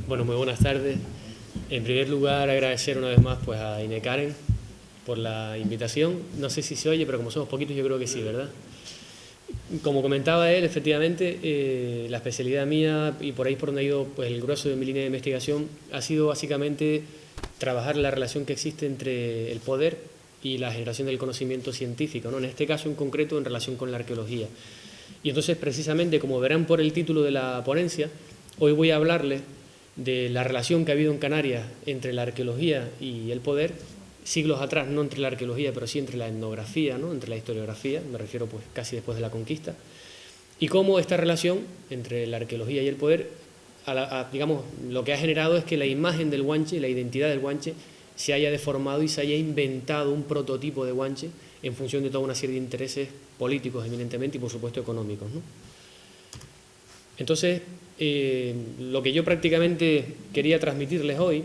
Bueno, muy buenas tardes. En primer lugar, agradecer una vez más pues, a Inekaren por la invitación. No sé si se oye, pero como somos poquitos yo creo que sí, ¿verdad? Como comentaba él, efectivamente, la especialidad mía y por ahí por donde ha ido pues, el grueso de mi línea de investigación ha sido básicamente trabajar la relación que existe entre el poder y la generación del conocimiento científico, ¿no? En este caso en concreto en relación con la arqueología. Y entonces precisamente, como verán por el título de la ponencia, hoy voy a hablarles de la relación que ha habido en Canarias entre la arqueología y el poder, siglos atrás, no entre la arqueología, pero sí entre la etnografía, ¿no? Entre la historiografía, me refiero pues casi después de la conquista, y cómo esta relación entre la arqueología y el poder, digamos, lo que ha generado es que la imagen del guanche, la identidad del guanche, se haya deformado y se haya inventado un prototipo de guanche en función de toda una serie de intereses políticos, eminentemente, y por supuesto económicos, ¿no? Entonces, lo que yo prácticamente quería transmitirles hoy,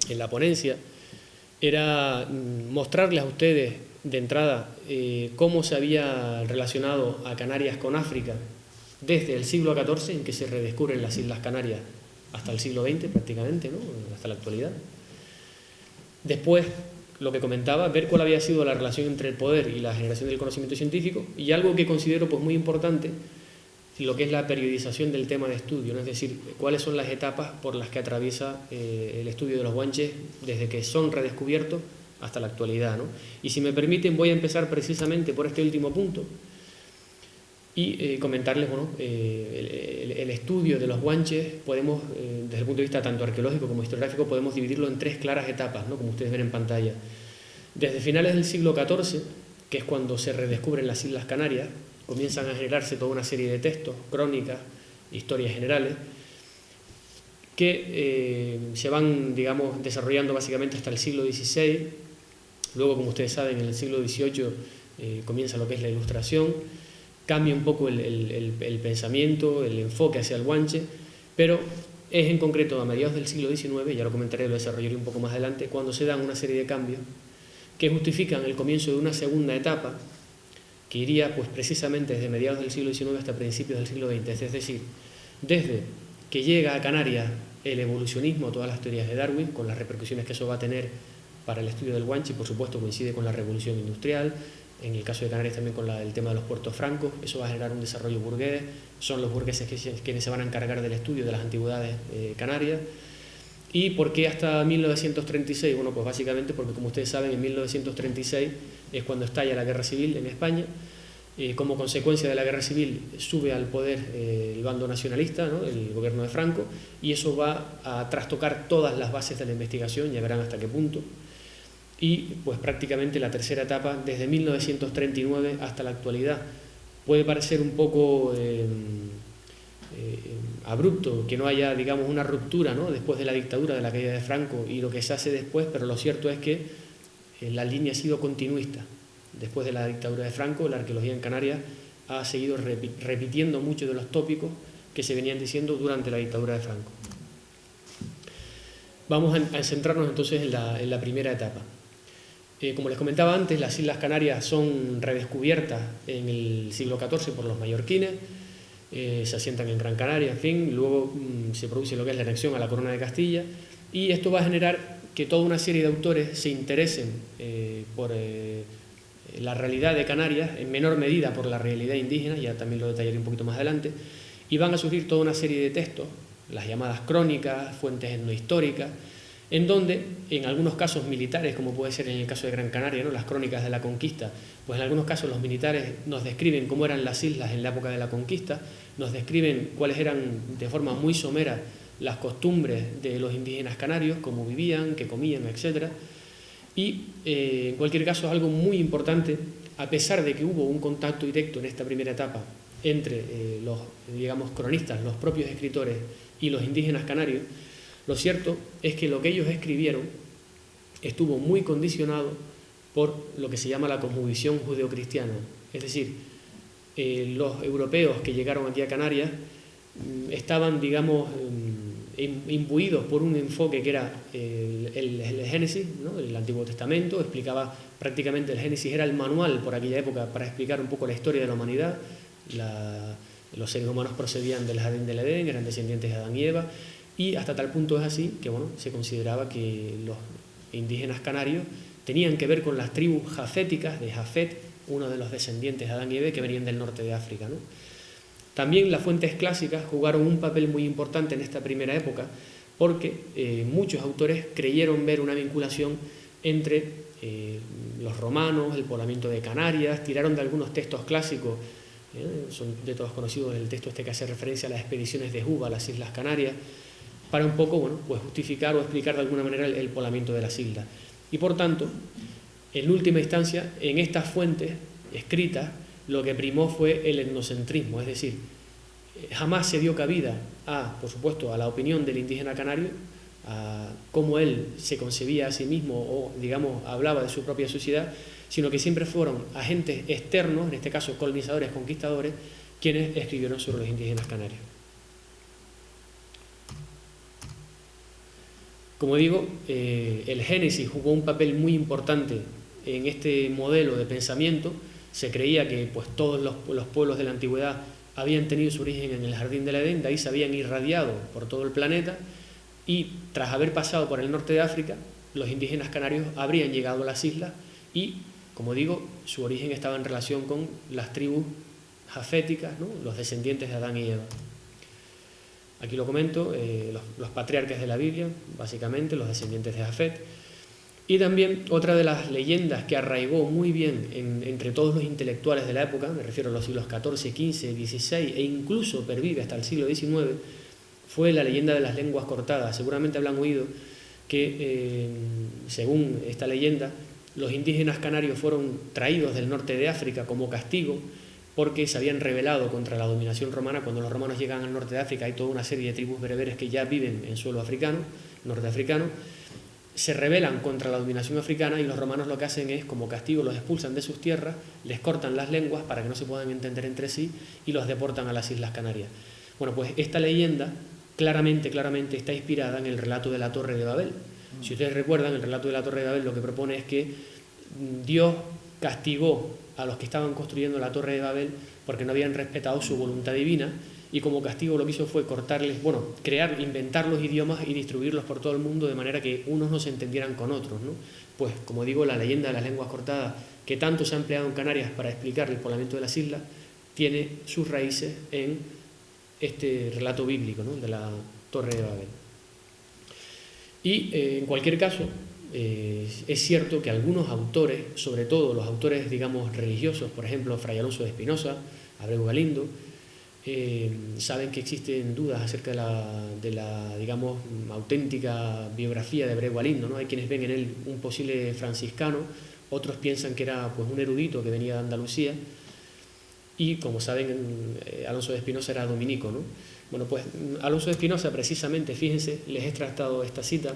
en la ponencia, era mostrarles a ustedes de entrada cómo se había relacionado a Canarias con África desde el siglo XIV, en que se redescubren las Islas Canarias, hasta el siglo XX prácticamente, ¿no? Hasta la actualidad. Después, lo que comentaba, ver cuál había sido la relación entre el poder y la generación del conocimiento científico, y algo que considero pues, muy importante, lo que es la periodización del tema de estudio, ¿no? Es decir, cuáles son las etapas por las que atraviesa el estudio de los guanches desde que son redescubiertos hasta la actualidad, ¿no? Y si me permiten voy a empezar precisamente por este último punto y comentarles, bueno, el estudio de los guanches podemos, desde el punto de vista tanto arqueológico como historiográfico, podemos dividirlo en tres claras etapas, ¿no? Como ustedes ven en pantalla. Desde finales del siglo XIV, que es cuando se redescubren las Islas Canarias, comienzan a generarse toda una serie de textos, crónicas, historias generales, que se van, digamos, desarrollando básicamente hasta el siglo XVI. Luego, como ustedes saben, en el siglo XVIII comienza lo que es la Ilustración, cambia un poco el pensamiento, el enfoque hacia el guanche, pero es en concreto a mediados del siglo XIX, ya lo comentaré, lo desarrollaré un poco más adelante, cuando se dan una serie de cambios que justifican el comienzo de una segunda etapa que iría pues, precisamente desde mediados del siglo XIX hasta principios del siglo XX, es decir, desde que llega a Canarias el evolucionismo, todas las teorías de Darwin, con las repercusiones que eso va a tener para el estudio del guanche, y por supuesto coincide con la revolución industrial, en el caso de Canarias también con el tema de los puertos francos, eso va a generar un desarrollo burgués, son los burgueses quienes se van a encargar del estudio de las antigüedades canarias. ¿Y por qué hasta 1936? Bueno, pues básicamente porque, como ustedes saben, en 1936 es cuando estalla la Guerra Civil en España. Como consecuencia de la Guerra Civil sube al poder el bando nacionalista, ¿no? El gobierno de Franco, y eso va a trastocar todas las bases de la investigación, ya verán hasta qué punto. Y pues prácticamente la tercera etapa, desde 1939 hasta la actualidad. Puede parecer un poco abrupto que no haya, digamos, una ruptura, ¿no? Después de la dictadura, de la caída de Franco y lo que se hace después, pero lo cierto es que la línea ha sido continuista. Después de la dictadura de Franco, la arqueología en Canarias ha seguido repitiendo muchos de los tópicos que se venían diciendo durante la dictadura de Franco. Vamos a centrarnos entonces en la primera etapa. Como les comentaba antes, las Islas Canarias son redescubiertas en el siglo XIV por los mallorquines, se asientan en Gran Canaria, en fin, luego se produce lo que es la anexión a la Corona de Castilla, y esto va a generar que toda una serie de autores se interesen por la realidad de Canarias, en menor medida por la realidad indígena, ya también lo detallaré un poquito más adelante, y van a surgir toda una serie de textos, las llamadas crónicas, fuentes etnohistóricas, en donde, en algunos casos militares, como puede ser en el caso de Gran Canaria, ¿no? Las crónicas de la conquista, pues en algunos casos los militares nos describen cómo eran las islas en la época de la conquista, nos describen cuáles eran de forma muy somera las costumbres de los indígenas canarios, cómo vivían, qué comían, etc. Y en cualquier caso es algo muy importante, a pesar de que hubo un contacto directo en esta primera etapa entre los, digamos, cronistas, los propios escritores y los indígenas canarios. Lo cierto es que lo que ellos escribieron estuvo muy condicionado por lo que se llama la cosmovisión judeocristiana. Es decir, los europeos que llegaron aquí a Canarias estaban, digamos, imbuidos por un enfoque que era el Génesis, ¿no? El Antiguo Testamento, explicaba prácticamente el Génesis, era el manual por aquella época para explicar un poco la historia de la humanidad, los seres humanos procedían del jardín del Edén, eran descendientes de Adán y Eva, y hasta tal punto es así que bueno, se consideraba que los indígenas canarios tenían que ver con las tribus jaféticas de Jafet, uno de los descendientes de Adán y Eva que venían del norte de África, ¿no? También las fuentes clásicas jugaron un papel muy importante en esta primera época porque muchos autores creyeron ver una vinculación entre los romanos, el poblamiento de Canarias, tiraron de algunos textos clásicos, son de todos conocidos el texto este que hace referencia a las expediciones de Juba a las Islas Canarias, para un poco bueno, pues justificar o explicar de alguna manera el poblamiento de las islas. Y por tanto, en última instancia, en estas fuentes escritas, lo que primó fue el etnocentrismo, es decir, jamás se dio cabida por supuesto, a la opinión del indígena canario, a cómo él se concebía a sí mismo o, digamos, hablaba de su propia sociedad, sino que siempre fueron agentes externos, en este caso colonizadores, conquistadores, quienes escribieron sobre los indígenas canarios. Como digo, el Génesis jugó un papel muy importante en este modelo de pensamiento. Se creía que pues, todos los pueblos de la antigüedad habían tenido su origen en el jardín del Edén, de ahí se habían irradiado por todo el planeta y tras haber pasado por el norte de África, los indígenas canarios habrían llegado a las islas y, como digo, su origen estaba en relación con las tribus jaféticas, ¿no? Los descendientes de Adán y Eva. Aquí lo comento, los patriarcas de la Biblia, básicamente, los descendientes de Jafet. Y también otra de las leyendas que arraigó muy bien entre todos los intelectuales de la época, me refiero a los siglos XIV, XV, XVI e incluso pervive hasta el siglo XIX, fue la leyenda de las lenguas cortadas. Seguramente habrán oído que, según esta leyenda, los indígenas canarios fueron traídos del norte de África como castigo porque se habían rebelado contra la dominación romana. Cuando los romanos llegan al norte de África hay toda una serie de tribus bereberes que ya viven en suelo africano, norteafricano, se rebelan contra la dominación africana y los romanos lo que hacen es, como castigo, los expulsan de sus tierras, les cortan las lenguas para que no se puedan entender entre sí y los deportan a las Islas Canarias. Bueno, pues esta leyenda claramente está inspirada en el relato de la Torre de Babel. Si ustedes recuerdan, el relato de la Torre de Babel lo que propone es que Dios castigó a los que estaban construyendo la Torre de Babel porque no habían respetado su voluntad divina y como castigo lo que hizo fue cortarles, inventar los idiomas y distribuirlos por todo el mundo de manera que unos no se entendieran con otros, ¿no? Pues, como digo, la leyenda de las lenguas cortadas, que tanto se ha empleado en Canarias para explicar el poblamiento de las islas, tiene sus raíces en este relato bíblico, ¿no? De la Torre de Babel. Y, en cualquier caso, es cierto que algunos autores, sobre todo los autores, digamos, religiosos, por ejemplo, Fray Alonso de Espinosa, Abreu Galindo, saben que existen dudas acerca de la digamos, auténtica biografía de Abreu Galindo, ¿no? Hay quienes ven en él un posible franciscano, otros piensan que era pues, un erudito que venía de Andalucía y, como saben, Alonso de Espinosa era dominico, ¿no? Bueno, pues Alonso de Espinosa, precisamente, fíjense, les he tratado esta cita,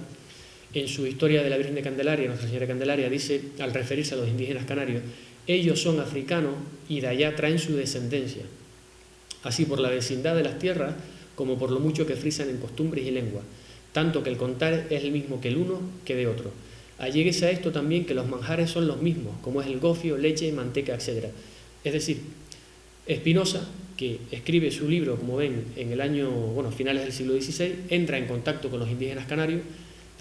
en su Historia de la Virgen de Candelaria, Nuestra Señora de Candelaria, dice, al referirse a los indígenas canarios, ellos son africanos y de allá traen su descendencia, así por la vecindad de las tierras como por lo mucho que frisan en costumbres y lengua, tanto que el contar es el mismo que el uno que de otro. Alléguese a esto también que los manjares son los mismos, como es el gofio, leche, manteca, etc. Es decir, Espinosa, que escribe su libro, como ven, en el año, finales del siglo XVI, entra en contacto con los indígenas canarios.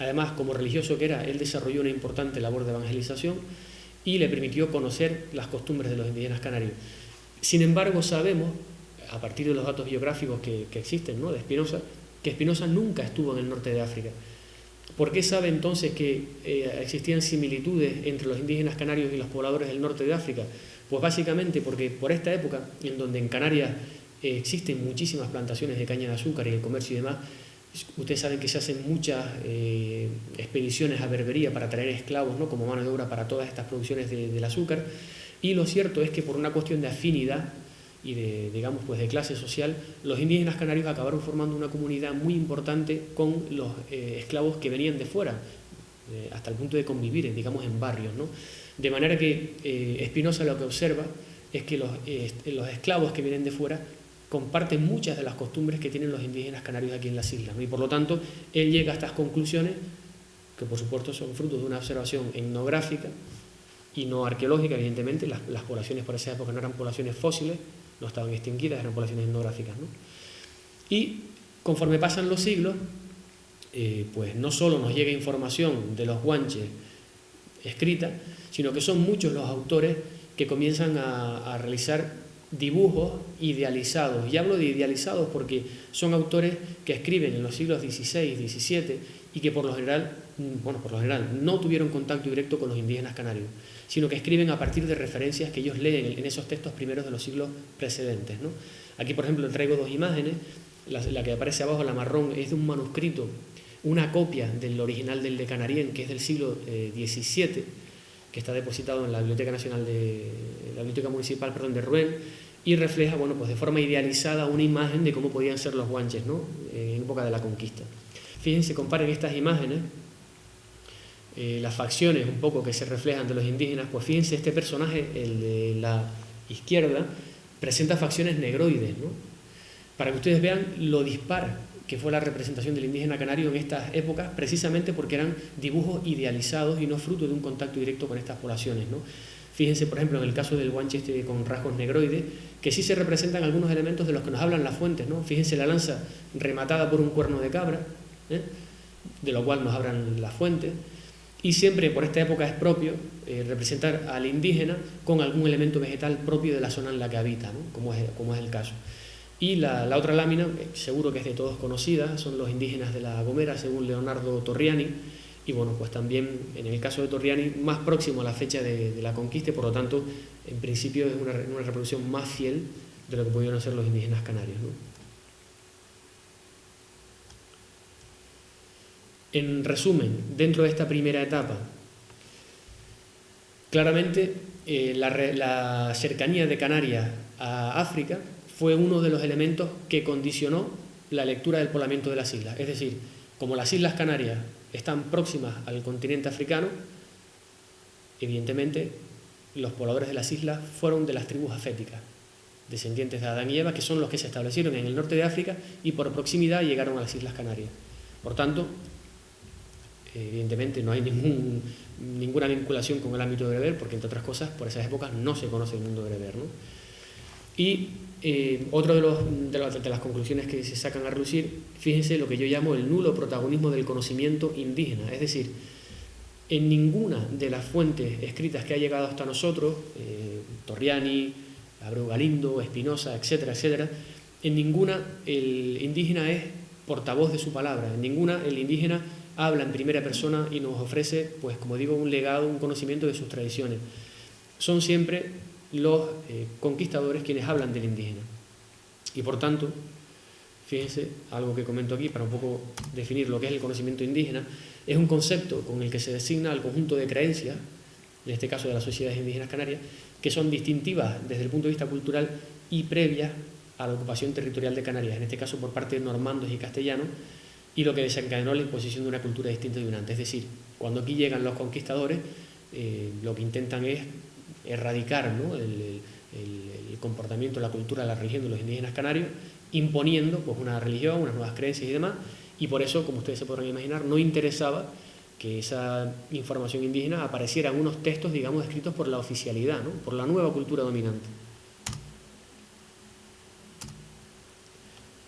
Además, como religioso que era, él desarrolló una importante labor de evangelización y le permitió conocer las costumbres de los indígenas canarios. Sin embargo, sabemos, a partir de los datos biográficos que existen, ¿no?, de Espinosa, que Espinosa nunca estuvo en el norte de África. ¿Por qué sabe entonces que existían similitudes entre los indígenas canarios y los pobladores del norte de África? Pues básicamente porque por esta época, en donde en Canarias existen muchísimas plantaciones de caña de azúcar y el comercio y demás, ustedes saben que se hacen muchas expediciones a Berbería para traer esclavos, ¿no?, como mano de obra para todas estas producciones del azúcar, y lo cierto es que por una cuestión de afinidad y de, digamos, pues de clase social, los indígenas canarios acabaron formando una comunidad muy importante con los esclavos que venían de fuera, hasta el punto de convivir, digamos, en barrios, ¿no? De manera que Espinosa lo que observa es que los esclavos que vienen de fuera comparten muchas de las costumbres que tienen los indígenas canarios aquí en las islas, ¿no? Y por lo tanto, él llega a estas conclusiones, que por supuesto son fruto de una observación etnográfica y no arqueológica, evidentemente. Las poblaciones por esa época no eran poblaciones fósiles, no estaban extinguidas, eran poblaciones etnográficas, ¿no? Y conforme pasan los siglos, pues no solo nos llega información de los guanches escrita, sino que son muchos los autores que comienzan a realizar dibujos idealizados. Y hablo de idealizados porque son autores que escriben en los siglos XVI, XVII y que por lo general no tuvieron contacto directo con los indígenas canarios, sino que escriben a partir de referencias que ellos leen en esos textos primeros de los siglos precedentes, ¿no? Aquí, por ejemplo, traigo dos imágenes. La que aparece abajo, la marrón, es de un manuscrito, una copia del original del de Canarién, que es del siglo XVII, que está depositado en la Biblioteca Nacional la Biblioteca Municipal, de Rouen, y refleja, bueno, pues de forma idealizada una imagen de cómo podían ser los guanches, ¿no?, en época de la conquista. Fíjense, comparen estas imágenes, las facciones un poco que se reflejan de los indígenas. Pues fíjense, este personaje, el de la izquierda, presenta facciones negroides, ¿no?, para que ustedes vean lo dispar que fue la representación del indígena canario en estas épocas, precisamente porque eran dibujos idealizados y no fruto de un contacto directo con estas poblaciones, ¿no? Fíjense, por ejemplo, en el caso del guanche con rasgos negroides, que sí se representan algunos elementos de los que nos hablan las fuentes, ¿no? Fíjense la lanza rematada por un cuerno de cabra, de lo cual nos hablan las fuentes, y siempre por esta época es propio representar al indígena con algún elemento vegetal propio de la zona en la que habita, ¿no?, como es el caso. Y la otra lámina, seguro que es de todos conocida, son los indígenas de La Gomera, según Leonardo Torriani, y bueno, pues también en el caso de Torriani, más próximo a la fecha de la conquista, y por lo tanto, en principio es una reproducción más fiel de lo que pudieron ser los indígenas canarios, ¿no? En resumen, dentro de esta primera etapa, claramente la cercanía de Canarias a África fue uno de los elementos que condicionó la lectura del poblamiento de las islas. Es decir, como las Islas Canarias están próximas al continente africano, evidentemente los pobladores de las islas fueron de las tribus aféticas, descendientes de Adán y Eva, que son los que se establecieron en el norte de África y por proximidad llegaron a las Islas Canarias. Por tanto, evidentemente no hay ninguna vinculación con el ámbito de bereber, porque entre otras cosas por esas épocas no se conoce el mundo bereber, ¿no? Y otro de las conclusiones que se sacan a relucir, fíjense lo que yo llamo el nulo protagonismo del conocimiento indígena. Es decir, en ninguna de las fuentes escritas que ha llegado hasta nosotros, Torriani, Abreu Galindo, Espinosa, etcétera, etcétera, en ninguna el indígena es portavoz de su palabra, en ninguna el indígena habla en primera persona y nos ofrece, pues como digo, un legado, un conocimiento de sus tradiciones. Son siempre los conquistadores quienes hablan del indígena. Y por tanto, fíjense, algo que comento aquí para un poco definir lo que es el conocimiento indígena, es un concepto con el que se designa al conjunto de creencias, en este caso de las sociedades indígenas canarias, que son distintivas desde el punto de vista cultural y previas a la ocupación territorial de Canarias, en este caso por parte de normandos y castellanos, y lo que desencadenó la imposición de una cultura distinta de una antes. Es decir, cuando aquí llegan los conquistadores, lo que intentan es erradicar, ¿no?, el comportamiento, la cultura, la religión de los indígenas canarios, imponiendo pues una religión, unas nuevas creencias y demás, y por eso, como ustedes se podrán imaginar, no interesaba que esa información indígena apareciera en unos textos, digamos, escritos por la oficialidad, ¿no?, por la nueva cultura dominante.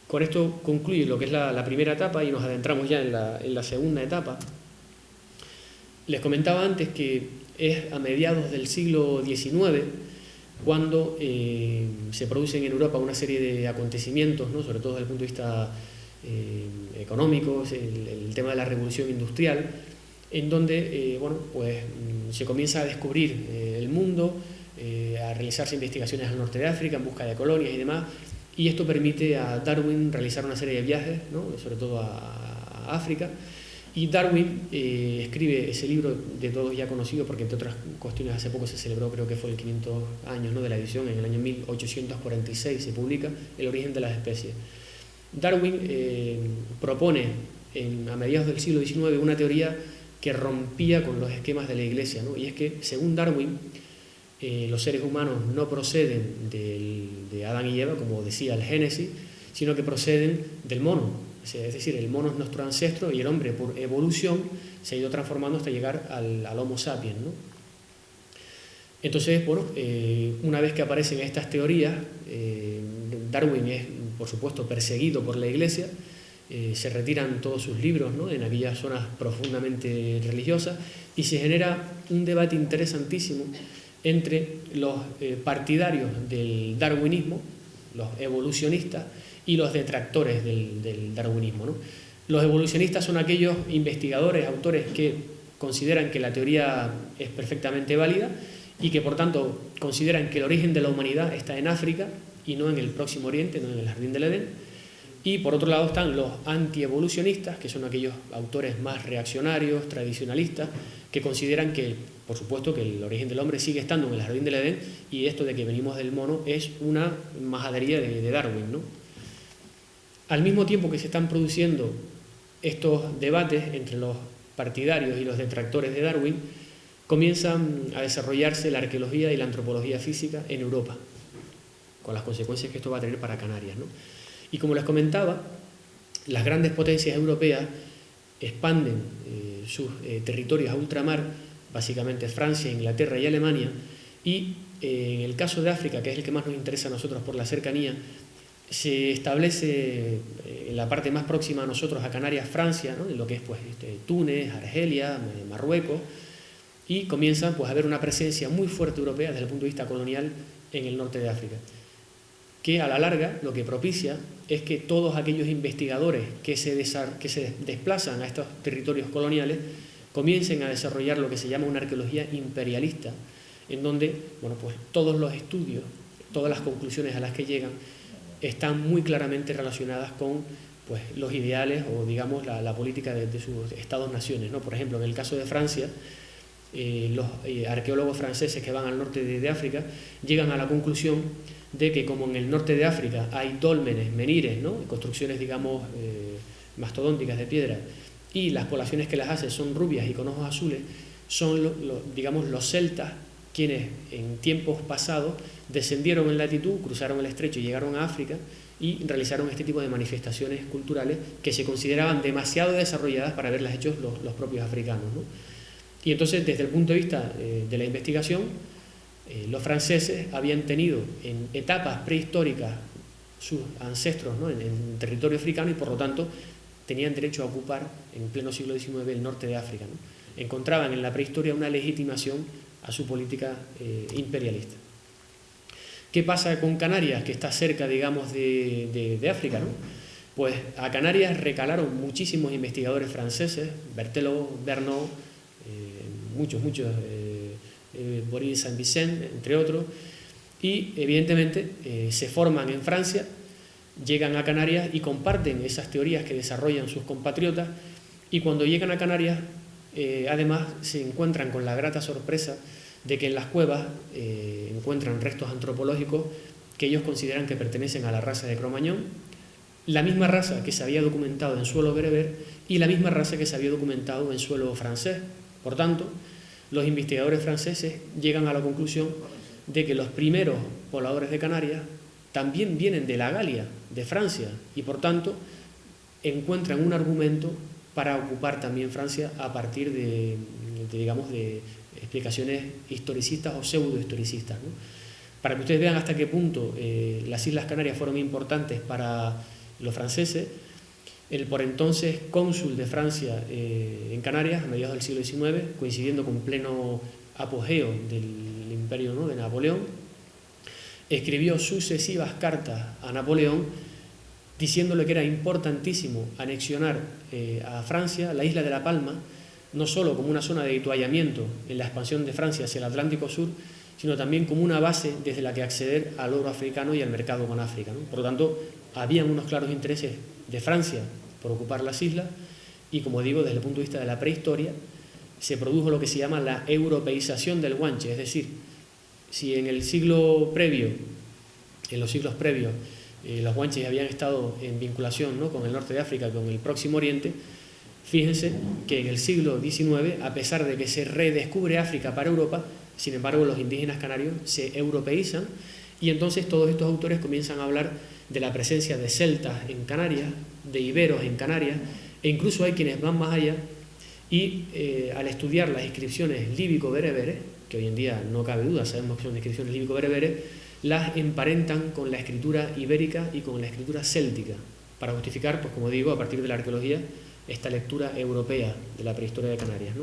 Con esto concluye lo que es la primera etapa y nos adentramos ya en la segunda etapa. Les comentaba antes que es a mediados del siglo XIX cuando se producen en Europa una serie de acontecimientos, ¿no?, sobre todo desde el punto de vista económico, el tema de la revolución industrial, en donde se comienza a descubrir el mundo, a realizarse investigaciones al norte de África en busca de colonias y demás, y esto permite a Darwin realizar una serie de viajes, ¿no?, sobre todo a África. Y Darwin escribe ese libro de todos ya conocido, porque entre otras cuestiones hace poco se celebró, creo que fue el 500 años, ¿no?, de la edición, en el año 1846 se publica El origen de las especies. Darwin propone a mediados del siglo XIX una teoría que rompía con los esquemas de la Iglesia, ¿no?, y es que, según Darwin, los seres humanos no proceden de Adán y Eva, como decía el Génesis, sino que proceden del mono. Es decir, el mono es nuestro ancestro y el hombre, por evolución, se ha ido transformando hasta llegar al Homo sapiens, ¿no? Entonces, bueno, una vez que aparecen estas teorías, Darwin es, por supuesto, perseguido por la Iglesia, se retiran todos sus libros, ¿no?, en aquellas zonas profundamente religiosas, y se genera un debate interesantísimo entre los partidarios del darwinismo, los evolucionistas, y los detractores del darwinismo, ¿no? Los evolucionistas son aquellos investigadores, autores que consideran que la teoría es perfectamente válida y que por tanto consideran que el origen de la humanidad está en África y no en el Próximo Oriente, no en el Jardín del Edén. Y por otro lado están los antievolucionistas, que son aquellos autores más reaccionarios, tradicionalistas, que consideran que, por supuesto, que el origen del hombre sigue estando en el Jardín del Edén y esto de que venimos del mono es una majadería de Darwin, ¿no? Al mismo tiempo que se están produciendo estos debates entre los partidarios y los detractores de Darwin, comienzan a desarrollarse la arqueología y la antropología física en Europa, con las consecuencias que esto va a tener para Canarias, ¿no? Y como les comentaba, las grandes potencias europeas expanden sus territorios a ultramar, básicamente Francia, Inglaterra y Alemania, y en el caso de África, que es el que más nos interesa a nosotros por la cercanía, se establece en la parte más próxima a nosotros, a Canarias, Francia, ¿no?, en lo que es pues, Túnez, Argelia, Marruecos, y comienza pues, a haber una presencia muy fuerte europea desde el punto de vista colonial en el norte de África, que a la larga lo que propicia es que todos aquellos investigadores que se desplazan a estos territorios coloniales comiencen a desarrollar lo que se llama una arqueología imperialista, en donde bueno, pues, todos los estudios, todas las conclusiones a las que llegan están muy claramente relacionadas con pues, los ideales o digamos la política de sus estados-naciones, ¿no? Por ejemplo, en el caso de Francia, los arqueólogos franceses que van al norte de África llegan a la conclusión de que como en el norte de África hay dólmenes, menires, ¿no?, construcciones digamos mastodónticas de piedra, y las poblaciones que las hacen son rubias y con ojos azules, son digamos los celtas quienes en tiempos pasados descendieron en latitud, cruzaron el estrecho y llegaron a África y realizaron este tipo de manifestaciones culturales que se consideraban demasiado desarrolladas para haberlas hecho los propios africanos, ¿no? Y entonces, desde el punto de vista de la investigación, los franceses habían tenido en etapas prehistóricas sus ancestros, ¿no?, en territorio africano y por lo tanto tenían derecho a ocupar en pleno siglo XIX el norte de África, ¿no? Encontraban en la prehistoria una legitimación a su política imperialista. ¿Qué pasa con Canarias, que está cerca, digamos, de África, ¿no? Pues a Canarias recalaron muchísimos investigadores franceses, Berthelot, Bernot, muchos, Boris Saint-Vicent, entre otros, y evidentemente se forman en Francia, llegan a Canarias y comparten esas teorías que desarrollan sus compatriotas, y cuando llegan a Canarias además se encuentran con la grata sorpresa de que en las cuevas encuentran restos antropológicos que ellos consideran que pertenecen a la raza de Cro-Magnon, la misma raza que se había documentado en suelo bereber y la misma raza que se había documentado en suelo francés. Por tanto, los investigadores franceses llegan a la conclusión de que los primeros pobladores de Canarias también vienen de la Galia, de Francia, y por tanto encuentran un argumento para ocupar también Francia a partir de explicaciones historicistas o pseudohistoricistas, ¿no? Para que ustedes vean hasta qué punto las Islas Canarias fueron importantes para los franceses, el por entonces cónsul de Francia en Canarias a mediados del siglo XIX, coincidiendo con pleno apogeo del imperio, ¿no?, de Napoleón, escribió sucesivas cartas a Napoleón diciéndole que era importantísimo anexionar a Francia la isla de La Palma, no solo como una zona de avituallamiento en la expansión de Francia hacia el Atlántico Sur, sino también como una base desde la que acceder al oro africano y al mercado con África, ¿no? Por lo tanto, habían unos claros intereses de Francia por ocupar las islas y, como digo, desde el punto de vista de la prehistoria, se produjo lo que se llama la europeización del Guanche, es decir, si en el siglo previo, en los siglos previos, los guanches habían estado en vinculación, ¿no?, con el norte de África, con el Próximo Oriente, fíjense que en el siglo XIX, a pesar de que se redescubre África para Europa, sin embargo los indígenas canarios se europeizan y entonces todos estos autores comienzan a hablar de la presencia de celtas en Canarias, de iberos en Canarias, e incluso hay quienes van más allá y al estudiar las inscripciones líbico-bereberes, que hoy en día no cabe duda, sabemos que son inscripciones líbico-bereberes, las emparentan con la escritura ibérica y con la escritura céltica, para justificar, pues como digo, a partir de la arqueología, esta lectura europea de la prehistoria de Canarias, ¿no?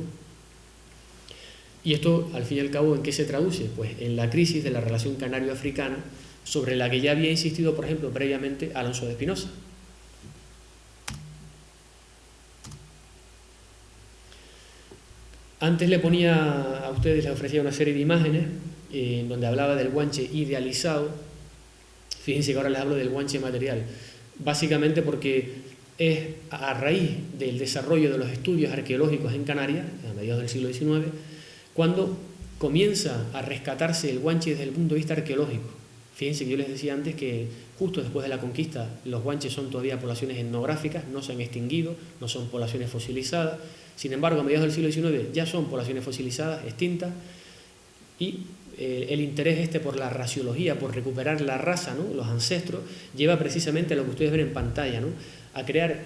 Y esto, al fin y al cabo, ¿en qué se traduce? Pues en la crisis de la relación canario-africana, sobre la que ya había insistido, por ejemplo, previamente Alonso de Espinosa. Antes le ponía a ustedes, les ofrecía una serie de imágenes en donde hablaba del guanche idealizado. Fíjense que ahora les hablo del guanche material, básicamente porque es a raíz del desarrollo de los estudios arqueológicos en Canarias, a mediados del siglo XIX, cuando comienza a rescatarse el guanche desde el punto de vista arqueológico. Fíjense que yo les decía antes que justo después de la conquista los guanches son todavía poblaciones etnográficas, no se han extinguido, no son poblaciones fosilizadas. Sin embargo, a mediados del siglo XIX ya son poblaciones fosilizadas, extintas, y el interés por la raciología, por recuperar la raza, ¿no?, los ancestros, lleva precisamente a lo que ustedes ven en pantalla, ¿no?, a crear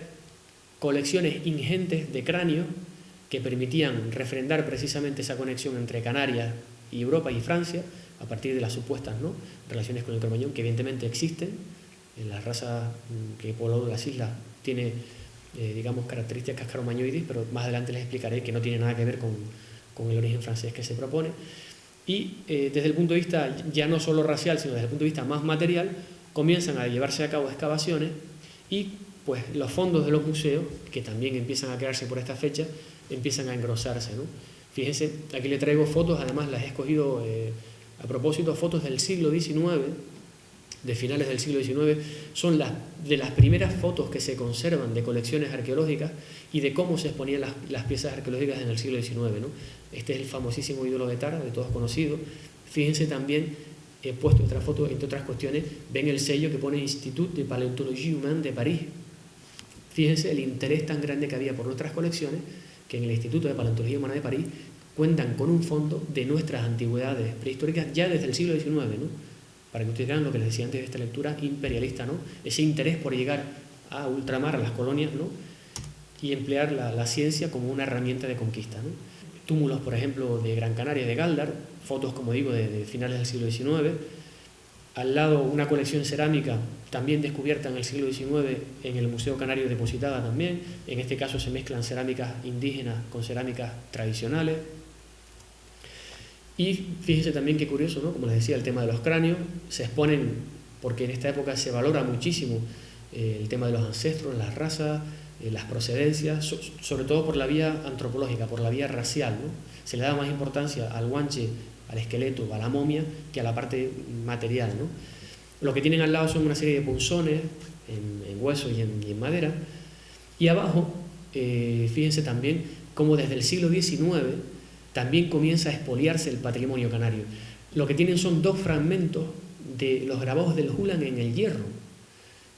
colecciones ingentes de cráneos que permitían refrendar precisamente esa conexión entre Canarias y Europa y Francia, a partir de las supuestas, ¿no?, relaciones con el Cromañón, que evidentemente existen. En la raza que pobló las islas tiene, digamos, características cromañoides, pero más adelante les explicaré que no tiene nada que ver con el origen francés que se propone. Y desde el punto de vista ya no solo racial, sino desde el punto de vista más material, comienzan a llevarse a cabo excavaciones y pues los fondos de los museos, que también empiezan a crearse por esta fecha, empiezan a engrosarse, ¿no? Fíjense, aquí le traigo fotos, además las he escogido a propósito, fotos del siglo XIX, de finales del siglo XIX, son de las primeras fotos que se conservan de colecciones arqueológicas y de cómo se exponían las piezas arqueológicas en el siglo XIX, ¿no? Este es el famosísimo ídolo de Tara, de todos conocido. Fíjense también, he puesto otra foto, entre otras cuestiones, ven el sello que pone Institut de Paléontologie Humaine de París. Fíjense el interés tan grande que había por nuestras colecciones, que en el Instituto de Paleontología Humana de París cuentan con un fondo de nuestras antigüedades prehistóricas ya desde el siglo XIX, ¿no?, para que ustedes vean lo que les decía antes de esta lectura imperialista, ¿no?, ese interés por llegar a ultramar, a las colonias, ¿no?, y emplear la ciencia como una herramienta de conquista, ¿no? Túmulos, por ejemplo, de Gran Canaria, de Gáldar, fotos, como digo, de finales del siglo XIX. Al lado, una colección cerámica también descubierta en el siglo XIX en el Museo Canario, depositada también. En este caso se mezclan cerámicas indígenas con cerámicas tradicionales. Y fíjense también qué curioso, ¿no?, como les decía, el tema de los cráneos. Se exponen, porque en esta época se valora muchísimo el tema de los ancestros, las razas, las procedencias, sobre todo por la vía antropológica, por la vía racial, ¿no? Se le da más importancia al guanche, al esqueleto, a la momia, que a la parte material, ¿no? Lo que tienen al lado son una serie de punzones en hueso y en madera. Y abajo, fíjense también cómo desde el siglo XIX también comienza a expoliarse el patrimonio canario. Lo que tienen son dos fragmentos de los grabados del Hulan en el Hierro,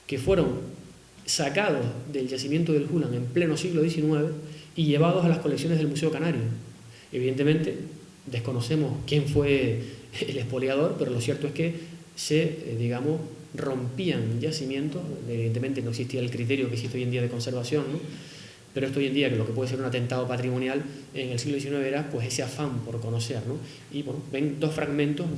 que fueron sacados del yacimiento del Hulan en pleno siglo XIX y llevados a las colecciones del Museo Canario. Evidentemente, desconocemos quién fue el expoliador, pero lo cierto es que digamos, rompían yacimientos. Evidentemente no existía el criterio que existe hoy en día de conservación, ¿no?, pero esto hoy en día, que lo que puede ser un atentado patrimonial, en el siglo XIX era pues ese afán por conocer, ¿no? Y bueno, ven dos fragmentos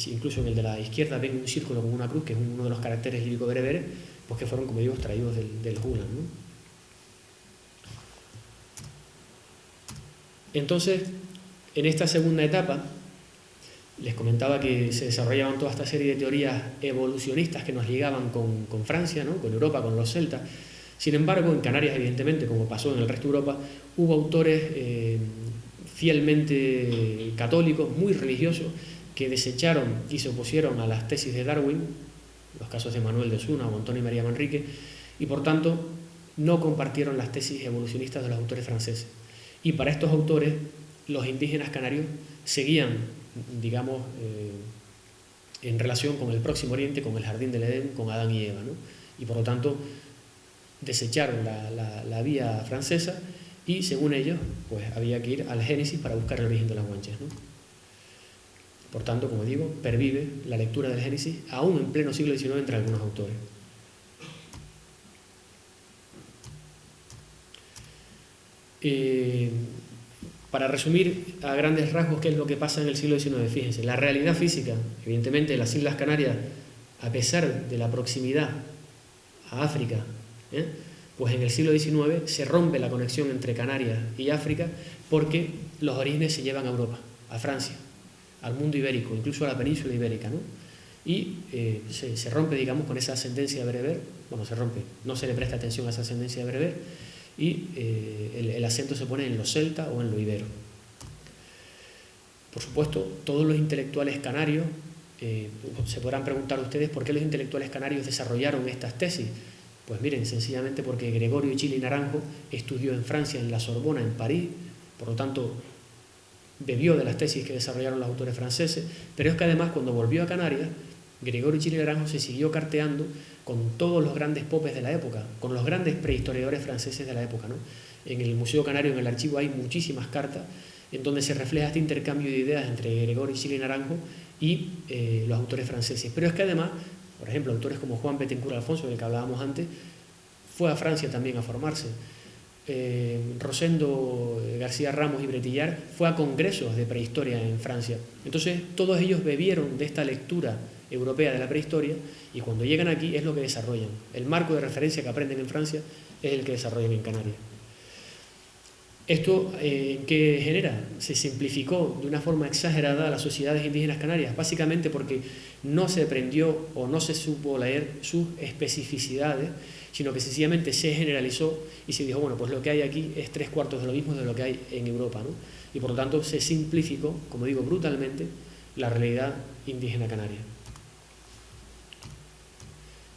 incluso en el de la izquierda ven un círculo con una cruz, que es uno de los caracteres líbico-bereberes, pues que fueron, como digo, extraídos del Hulan, ¿no? Entonces, en esta segunda etapa, les comentaba que se desarrollaban toda esta serie de teorías evolucionistas que nos ligaban con Francia, ¿no?, con Europa, con los celtas. Sin embargo, en Canarias, evidentemente, como pasó en el resto de Europa, hubo autores fielmente católicos, muy religiosos, que desecharon y se opusieron a las tesis de Darwin, los casos de Manuel de Osuna o Antonio María Manrique, y por tanto no compartieron las tesis evolucionistas de los autores franceses. Y para estos autores, los indígenas canarios seguían, digamos, en relación con el Próximo Oriente, con el Jardín del Edén, con Adán y Eva, ¿no? Y por lo tanto desecharon la vía francesa y, según ellos, pues había que ir al Génesis para buscar el origen de las guanches, ¿no? Por tanto, como digo, pervive la lectura del Génesis aún en pleno siglo XIX entre algunos autores. Para resumir a grandes rasgos qué es lo que pasa en el siglo XIX, fíjense, la realidad física, evidentemente las Islas Canarias, a pesar de la proximidad a África, pues en el siglo XIX se rompe la conexión entre Canarias y África porque los orígenes se llevan a Europa, a Francia, al mundo ibérico, incluso a la península ibérica, ¿no? Y se rompe, digamos, con esa ascendencia bereber, bueno, se rompe, no se le presta atención a esa ascendencia bereber, y el acento se pone en lo celta o en lo ibero. Por supuesto, todos los intelectuales canarios, se podrán preguntar ustedes por qué los intelectuales canarios desarrollaron estas tesis. Pues miren, sencillamente porque Gregorio Chili Naranjo estudió en Francia, en la Sorbona, en París, por lo tanto bebió de las tesis que desarrollaron los autores franceses, pero es que además cuando volvió a Canarias, Gregorio Chili Naranjo se siguió carteando con todos los grandes popes de la época, con los grandes prehistoriadores franceses de la época, ¿no? En el Museo Canario, en el archivo, hay muchísimas cartas en donde se refleja este intercambio de ideas entre Gregorio Chili Naranjo y los autores franceses. Pero es que además, por ejemplo, autores como Juan Bettencourt Alfonso, del que hablábamos antes, fue a Francia también a formarse. Rosendo García Ramos y Bretillar fue a congresos de prehistoria en Francia. Entonces todos ellos bebieron de esta lectura europea de la prehistoria y cuando llegan aquí es lo que desarrollan. El marco de referencia que aprenden en Francia es el que desarrollan en Canarias. ¿Esto qué genera? Se simplificó de una forma exagerada a las sociedades indígenas canarias, básicamente porque no se aprendió o no se supo leer sus especificidades, sino que sencillamente se generalizó y se dijo, bueno, pues lo que hay aquí es 3/4 de lo mismo de lo que hay en Europa, ¿no? Y por lo tanto se simplificó, como digo, brutalmente, la realidad indígena canaria.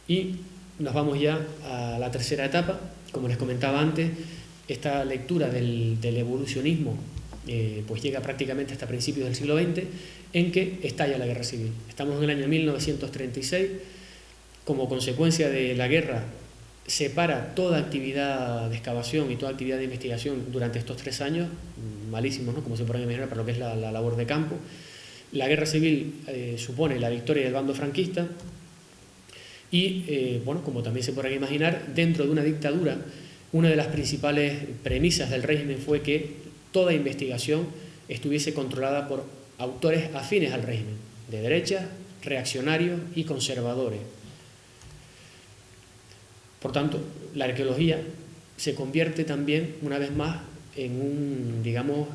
Y nos vamos ya a la tercera etapa. Como les comentaba antes, esta lectura del evolucionismo pues llega prácticamente hasta principios del siglo XX, en que estalla la guerra civil. Estamos en el año 1936, como consecuencia de la guerra se para toda actividad de excavación y toda actividad de investigación durante estos 3 años, malísimos, ¿no? Como se podrán imaginar, para lo que es la labor de campo. La guerra civil supone la victoria del bando franquista y, bueno, como también se podrán imaginar, dentro de una dictadura, una de las principales premisas del régimen fue que toda investigación estuviese controlada por autores afines al régimen, de derecha, reaccionarios y conservadores. Por tanto, la arqueología se convierte también, una vez más, en un, digamos,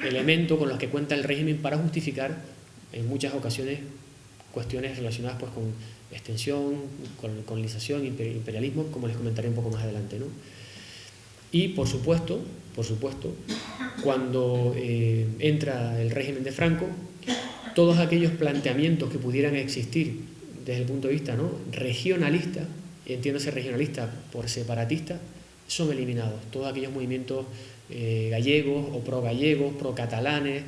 elemento con los que cuenta el régimen para justificar, en muchas ocasiones, cuestiones relacionadas pues, con extensión, colonización, imperialismo, como les comentaré un poco más adelante, ¿no? Y, por supuesto, cuando entra el régimen de Franco, todos aquellos planteamientos que pudieran existir desde el punto de vista, ¿no?, regionalista, entiéndase regionalista por separatista, son eliminados. Todos aquellos movimientos gallegos o pro-gallegos, pro-catalanes,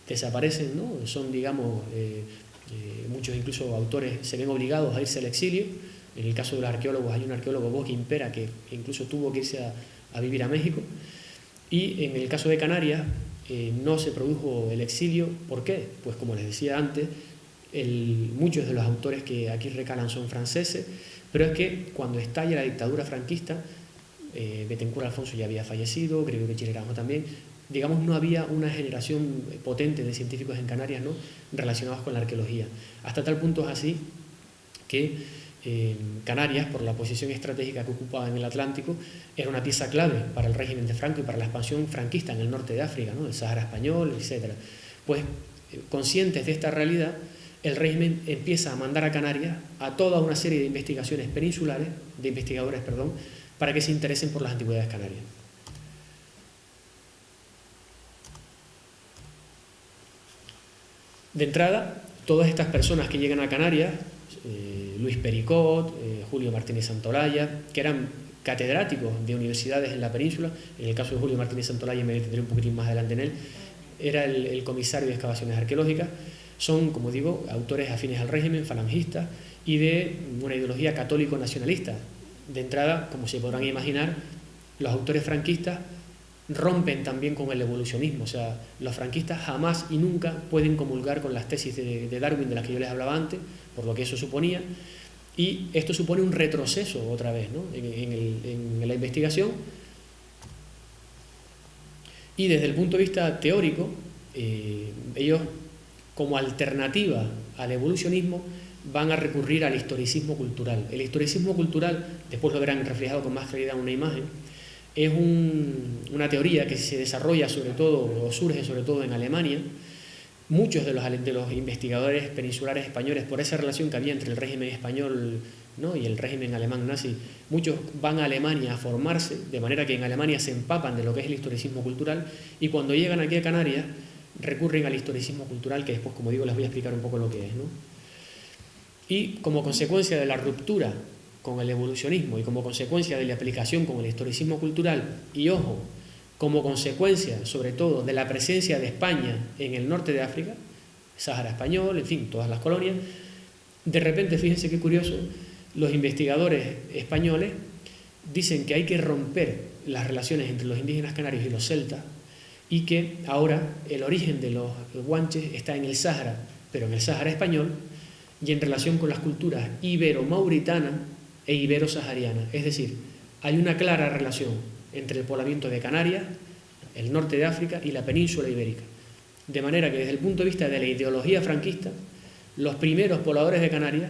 desaparecen, ¿no? Son, digamos, muchos incluso autores se ven obligados a irse al exilio. En el caso de los arqueólogos hay un arqueólogo, Bosch Impera, que incluso tuvo que irse a vivir a México. Y en el caso de Canarias no se produjo el exilio. ¿Por qué? Pues como les decía antes, muchos de los autores que aquí recalan son franceses, pero es que cuando estalla la dictadura franquista, Bettencourt Alfonso ya había fallecido, Gregorio Chili Naranjo también, digamos, no había una generación potente de científicos en Canarias, ¿no?, relacionados con la arqueología. Hasta tal punto es así que Canarias, por la posición estratégica que ocupaba en el Atlántico, era una pieza clave para el régimen de Franco y para la expansión franquista en el norte de África, ¿no?, el Sahara español, etc. Pues, conscientes de esta realidad, el régimen empieza a mandar a Canarias a toda una serie de investigadores peninsulares, para que se interesen por las antigüedades canarias. De entrada, todas estas personas que llegan a Canarias, Luis Pericot, Julio Martínez Santolaya, que eran catedráticos de universidades en la península, en el caso de Julio Martínez Santolaya me detendré un poquitín más adelante en él, era el comisario de excavaciones arqueológicas, son, como digo, autores afines al régimen, falangistas y de una ideología católico-nacionalista. De entrada, como se podrán imaginar, los autores franquistas rompen también con el evolucionismo, o sea, los franquistas jamás y nunca pueden comulgar con las tesis de Darwin de las que yo les hablaba antes, por lo que eso suponía, y esto supone un retroceso otra vez, ¿no?, en la investigación, Y desde el punto de vista teórico, ellos, como alternativa al evolucionismo, van a recurrir al historicismo cultural. El historicismo cultural, después lo verán reflejado con más claridad en una imagen, es una teoría que se desarrolla sobre todo, o surge sobre todo en Alemania. Muchos de los investigadores peninsulares españoles, por esa relación que había entre el régimen español, ¿no?, y el régimen alemán nazi, muchos van a Alemania a formarse, de manera que en Alemania se empapan de lo que es el historicismo cultural, y cuando llegan aquí a Canarias recurren al historicismo cultural, que después, como digo, les voy a explicar un poco lo que es, ¿no? Y como consecuencia de la ruptura con el evolucionismo y como consecuencia de la aplicación con el historicismo cultural, y ojo, como consecuencia sobre todo de la presencia de España en el norte de África, Sáhara español, en fin, todas las colonias, de repente, fíjense qué curioso, los investigadores españoles dicen que hay que romper las relaciones entre los indígenas canarios y los celtas, y que ahora el origen de los guanches está en el Sáhara, pero en el Sáhara español, y en relación con las culturas ibero-mauritana e ibero-sahariana. Es decir, hay una clara relación entre el poblamiento de Canarias, el norte de África y la península ibérica. De manera que desde el punto de vista de la ideología franquista, los primeros pobladores de Canarias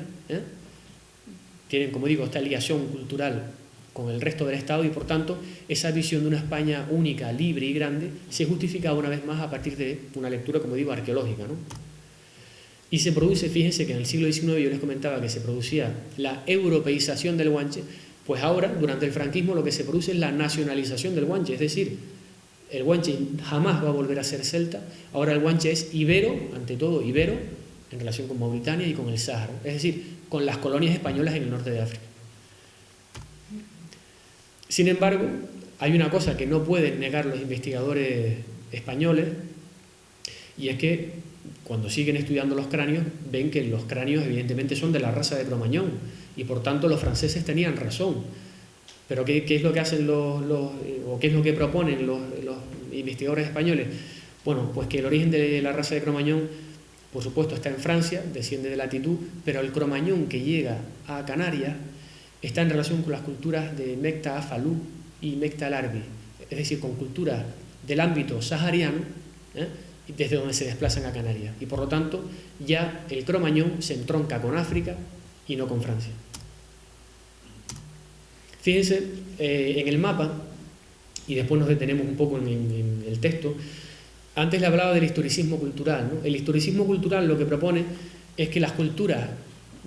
tienen, como digo, esta ligación cultural con el resto del Estado, y por tanto esa visión de una España única, libre y grande se justifica una vez más a partir de una lectura, como digo, arqueológica, ¿no? Y se produce, fíjense que en el siglo XIX yo les comentaba que se producía la europeización del guanche, pues ahora, durante el franquismo, lo que se produce es la nacionalización del guanche, es decir, el guanche jamás va a volver a ser celta, ahora el guanche es ibero, ante todo ibero, en relación con Mauritania y con el Sáhara, es decir, con las colonias españolas en el norte de África. Sin embargo, hay una cosa que no pueden negar los investigadores españoles, y es que cuando siguen estudiando los cráneos, ven que los cráneos evidentemente son de la raza de Cro-Magnon, y por tanto los franceses tenían razón. Pero ¿qué es lo que hacen o qué es lo que proponen los investigadores españoles? Bueno, pues que el origen de la raza de Cro-Magnon, por supuesto, está en Francia, desciende de latitud, pero el Cro-Magnon que llega a Canarias está en relación con las culturas de Mecta Afalú y Mecta Larbi, es decir, con culturas del ámbito sahariano, desde donde se desplazan a Canarias. Y por lo tanto, ya el Cro-Magnon se entronca con África y no con Francia. Fíjense en el mapa, y después nos detenemos un poco en el texto. Antes le hablaba del historicismo cultural, ¿no? El historicismo cultural lo que propone es que las culturas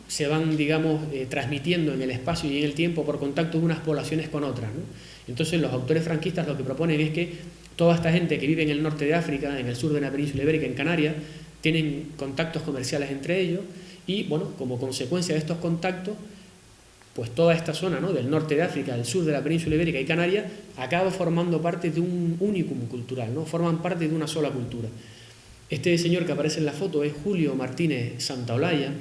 se van, digamos, transmitiendo en el espacio y en el tiempo por contacto de unas poblaciones con otras, ¿no? Entonces los autores franquistas lo que proponen es que toda esta gente que vive en el norte de África, en el sur de la península ibérica, en Canarias, tienen contactos comerciales entre ellos, y bueno, como consecuencia de estos contactos, pues toda esta zona, ¿no?, del norte de África, del sur de la península ibérica y Canarias, acaba formando parte de un únicum cultural, ¿no? Forman parte de una sola cultura. Este señor que aparece en la foto es Julio Martínez Santaolalla,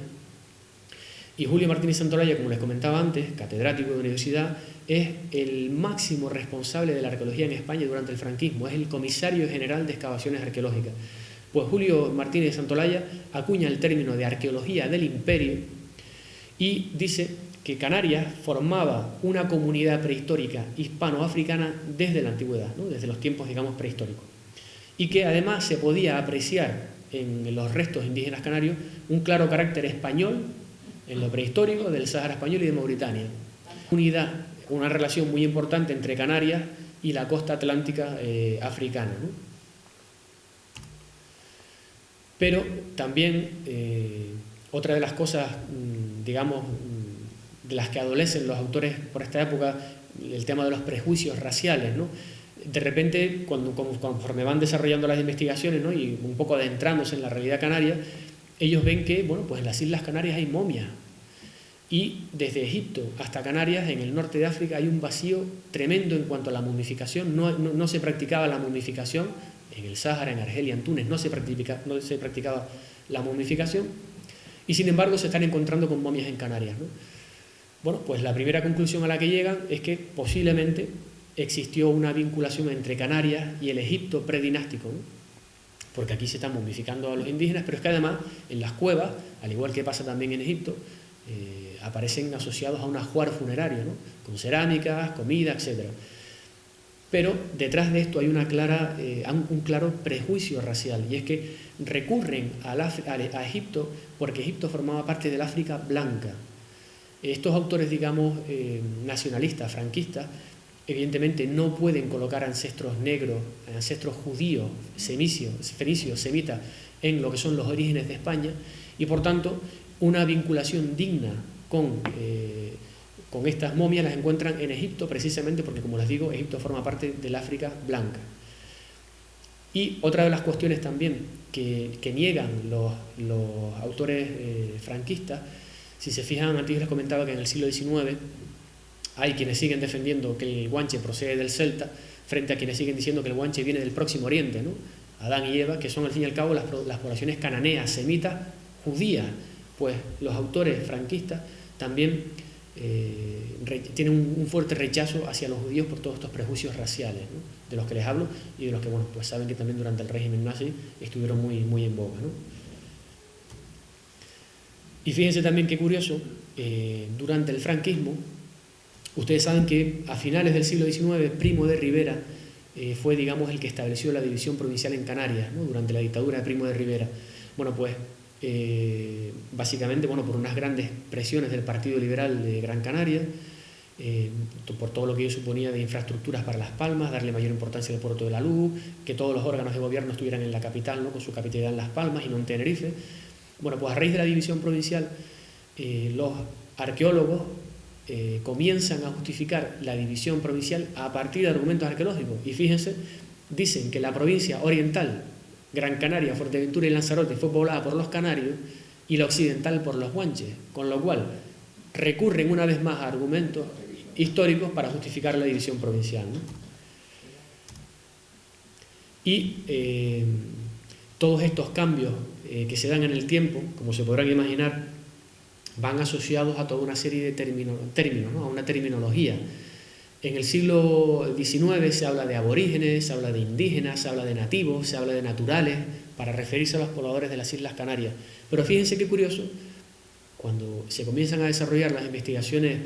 y Julio Martínez Santaolalla, como les comentaba antes, catedrático de universidad, es el máximo responsable de la arqueología en España durante el franquismo, es el comisario general de excavaciones arqueológicas. Pues Julio Martínez Santaolalla acuña el término de arqueología del imperio y dice que Canarias formaba una comunidad prehistórica hispano-africana desde la antigüedad, ¿no?, desde los tiempos, digamos, prehistóricos, y que además se podía apreciar en los restos indígenas canarios un claro carácter español en lo prehistórico del Sáhara español y de Mauritania. Una relación muy importante entre Canarias y la costa atlántica africana, ¿no? Pero también otra de las cosas, digamos, de las que adolecen los autores por esta época, el tema de los prejuicios raciales, ¿no? De repente, conforme van desarrollando las investigaciones, ¿no?, y un poco adentrándose en la realidad canaria, ellos ven que, bueno, pues en las Islas Canarias hay momias, y desde Egipto hasta Canarias, en el norte de África, hay un vacío tremendo en cuanto a la momificación. No se practicaba la momificación en el Sáhara, en Argelia, en Túnez, no se practicaba la momificación, y sin embargo se están encontrando con momias en Canarias, ¿no? Bueno, pues la primera conclusión a la que llegan es que posiblemente existió una vinculación entre Canarias y el Egipto predinástico, ¿no?, porque aquí se están momificando a los indígenas, pero es que además en las cuevas, al igual que pasa también en Egipto, aparecen asociados a un ajuar funerario, ¿no?, con cerámicas, comida, etc. Pero detrás de esto hay un claro prejuicio racial, y es que recurren a Egipto porque Egipto formaba parte del África blanca. Estos autores, digamos, nacionalistas, franquistas, evidentemente no pueden colocar ancestros negros, ancestros judíos, fenicios, semitas, en lo que son los orígenes de España, y por tanto una vinculación digna con estas momias las encuentran en Egipto, precisamente porque, como les digo, Egipto forma parte del África blanca. Y otra de las cuestiones también que niegan los autores franquistas, si se fijan, antes les comentaba que en el siglo XIX hay quienes siguen defendiendo que el guanche procede del celta, frente a quienes siguen diciendo que el guanche viene del Próximo Oriente, ¿no? Adán y Eva, que son al fin y al cabo las poblaciones cananeas, semitas, judías. Pues los autores franquistas también tienen un fuerte rechazo hacia los judíos por todos estos prejuicios raciales, ¿no?, de los que les hablo, y de los que, bueno, pues saben que también durante el régimen nazi estuvieron muy, muy en boga, ¿no? Y fíjense también qué curioso, durante el franquismo, ustedes saben que a finales del siglo XIX, Primo de Rivera fue, digamos, el que estableció la división provincial en Canarias, ¿no?, durante la dictadura de Primo de Rivera. Bueno, pues básicamente, bueno, por unas grandes presiones del Partido Liberal de Gran Canaria, por todo lo que ello suponía de infraestructuras para Las Palmas, darle mayor importancia al Puerto de la Luz, que todos los órganos de gobierno estuvieran en la capital, ¿no?, con su capitalidad en Las Palmas y no en Tenerife. Bueno, pues a raíz de la división provincial, los arqueólogos comienzan a justificar la división provincial a partir de argumentos arqueológicos. Y fíjense, dicen que la provincia oriental, Gran Canaria, Fuerteventura y Lanzarote, fue poblada por los canarios y la occidental por los guanches, con lo cual recurren una vez más a argumentos históricos para justificar la división provincial, ¿no? Y todos estos cambios que se dan en el tiempo, como se podrán imaginar, van asociados a toda una serie de términos, ¿no?, a una terminología. En el siglo XIX se habla de aborígenes, se habla de indígenas, se habla de nativos, se habla de naturales, para referirse a los pobladores de las Islas Canarias. Pero fíjense qué curioso, cuando se comienzan a desarrollar las investigaciones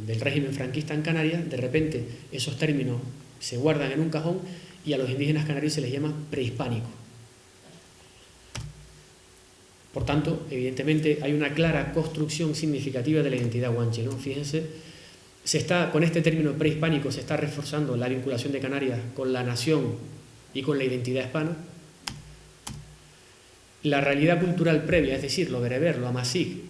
del régimen franquista en Canarias, de repente esos términos se guardan en un cajón y a los indígenas canarios se les llama prehispánicos. Por tanto, evidentemente hay una clara construcción significativa de la identidad guanche, ¿no? Fíjense, con este término prehispánico se está reforzando la vinculación de Canarias con la nación y con la identidad hispana. La realidad cultural previa, es decir, lo bereber, lo amazigh,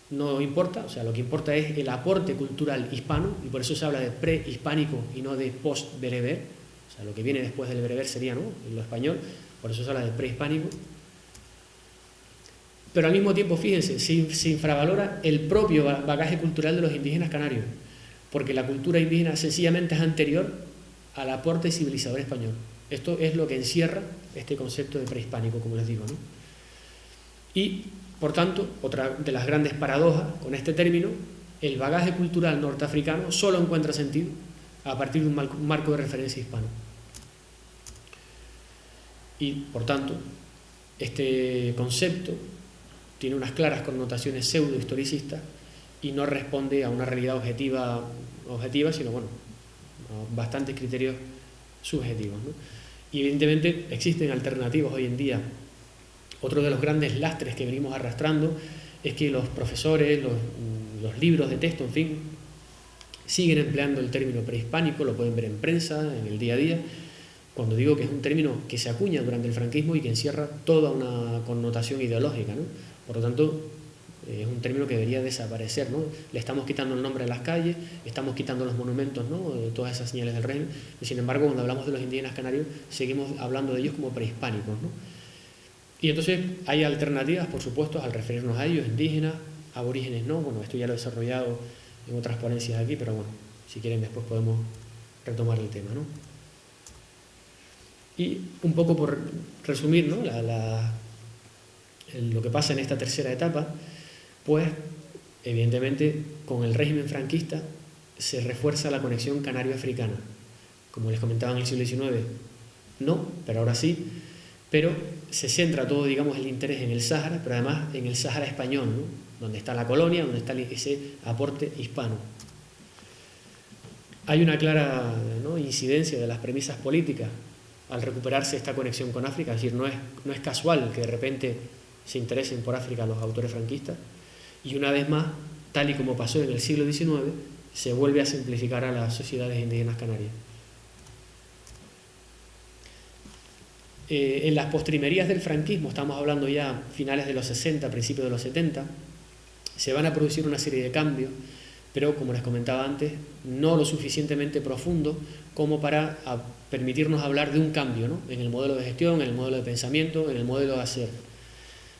no importa, o sea, lo que importa es el aporte cultural hispano, y por eso se habla de prehispánico y no de post-bereber. O sea, lo que viene después del bereber sería, ¿no?, en lo español, por eso se habla de prehispánico. Pero al mismo tiempo, fíjense, se infravalora el propio bagaje cultural de los indígenas canarios, porque la cultura indígena sencillamente es anterior al aporte civilizador español. Esto es lo que encierra este concepto de prehispánico, como les digo, ¿no? Y, por tanto, otra de las grandes paradojas con este término, el bagaje cultural norteafricano solo encuentra sentido a partir de un marco de referencia hispano. Y, por tanto, este concepto tiene unas claras connotaciones pseudo-historicistas y no responde a una realidad objetiva, sino, bueno, a bastantes criterios subjetivos, ¿no? Y evidentemente existen alternativas hoy en día. Otro de los grandes lastres que venimos arrastrando es que los profesores, los libros de texto, en fin, siguen empleando el término prehispánico, lo pueden ver en prensa, en el día a día, cuando digo que es un término que se acuña durante el franquismo y que encierra toda una connotación ideológica, ¿no? Por lo tanto, es un término que debería desaparecer, ¿no? Le estamos quitando el nombre a las calles, estamos quitando los monumentos, ¿no?, todas esas señales del régimen, y sin embargo, cuando hablamos de los indígenas canarios, seguimos hablando de ellos como prehispánicos, ¿no? Y entonces hay alternativas, por supuesto, al referirnos a ellos, indígenas, aborígenes no. Bueno, esto ya lo he desarrollado en otras ponencias aquí, pero bueno, si quieren después podemos retomar el tema, ¿no? Y un poco por resumir, ¿no?, lo que pasa en esta tercera etapa, pues evidentemente con el régimen franquista se refuerza la conexión canario-africana. Como les comentaba en el siglo XIX, no, pero ahora sí, pero se centra todo, digamos, el interés en el Sáhara, pero además en el Sáhara español, ¿no?, donde está la colonia, donde está ese aporte hispano. Hay una clara, ¿no?, incidencia de las premisas políticas al recuperarse esta conexión con África, es decir, no es casual que de repente se interesen por África los autores franquistas, y una vez más, tal y como pasó en el siglo XIX, se vuelve a simplificar a las sociedades indígenas canarias. En las postrimerías del franquismo, estamos hablando ya finales de los 60, principios de los 70, se van a producir una serie de cambios, pero como les comentaba antes, no lo suficientemente profundo como para permitirnos hablar de un cambio, ¿no?, en el modelo de gestión, en el modelo de pensamiento, en el modelo de hacer.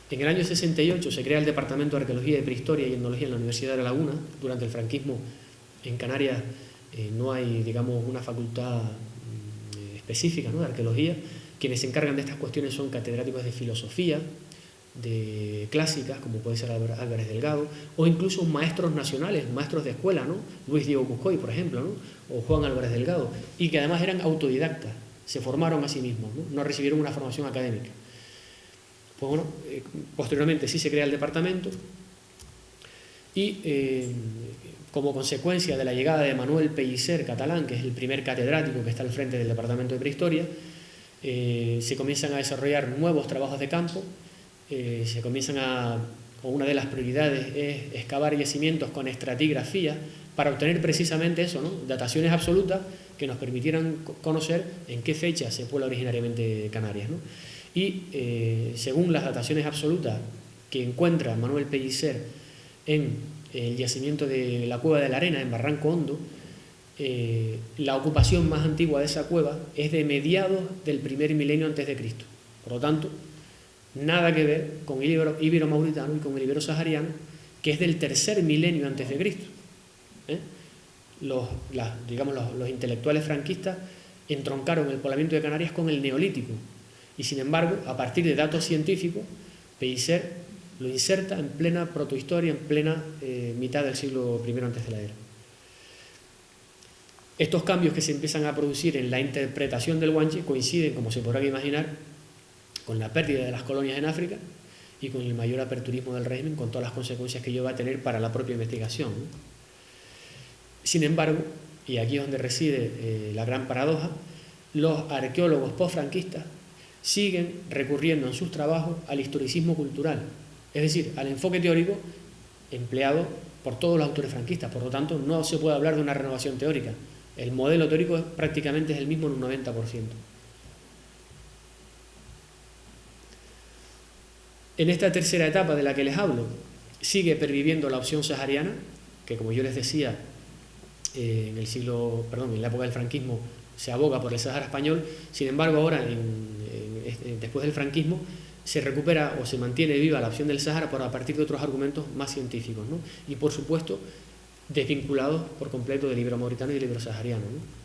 En el año 68 se crea el Departamento de Arqueología, de Prehistoria y Etnología en la Universidad de La Laguna. Durante el franquismo en Canarias no hay, digamos, una facultad específica, ¿no?, de arqueología. Quienes se encargan de estas cuestiones son catedráticos de filosofía, de clásicas, como puede ser Álvarez Delgado, o incluso maestros nacionales, maestros de escuela, ¿no?, Luis Diego Cuscoy, por ejemplo, ¿no?, o Juan Álvarez Delgado, y que además eran autodidactas, se formaron a sí mismos, no recibieron una formación académica. Pues bueno, posteriormente sí se crea el departamento y como consecuencia de la llegada de Manuel Pellicer, catalán, que es el primer catedrático que está al frente del Departamento de Prehistoria, se comienzan a desarrollar nuevos trabajos de campo. Se comienzan o una de las prioridades es excavar yacimientos con estratigrafía para obtener precisamente eso, ¿no?, dataciones absolutas que nos permitieran conocer en qué fecha se puebla originariamente Canarias, ¿no? Y según las dataciones absolutas que encuentra Manuel Pellicer en el yacimiento de la Cueva de la Arena, en Barranco Hondo, la ocupación más antigua de esa cueva es de mediados del primer milenio antes de Cristo. Por lo tanto, nada que ver con el ibero-mauritano y con el ibero-sahariano, que es del tercer milenio antes de Cristo. Los intelectuales franquistas entroncaron el poblamiento de Canarias con el neolítico, y sin embargo, a partir de datos científicos, Pellicer lo inserta en plena protohistoria, en plena mitad del siglo I antes de la era. Estos cambios que se empiezan a producir en la interpretación del guanche coinciden, como se podrá imaginar, con la pérdida de las colonias en África y con el mayor aperturismo del régimen, con todas las consecuencias que ello va a tener para la propia investigación, ¿no? Sin embargo, y aquí es donde reside la gran paradoja, los arqueólogos post-franquistas siguen recurriendo en sus trabajos al historicismo cultural, es decir, al enfoque teórico empleado por todos los autores franquistas. Por lo tanto, no se puede hablar de una renovación teórica. El modelo teórico prácticamente es el mismo en un 90%. En esta tercera etapa de la que les hablo, sigue perviviendo la opción sahariana, que como yo les decía, en la época del franquismo se aboga por el Sáhara español. Sin embargo, ahora, después del franquismo, se recupera o se mantiene viva la opción del Sáhara a partir de otros argumentos más científicos, ¿no? Y por supuesto, desvinculados por completo del ibero-mauritano y del ibero-sahariano, ¿no?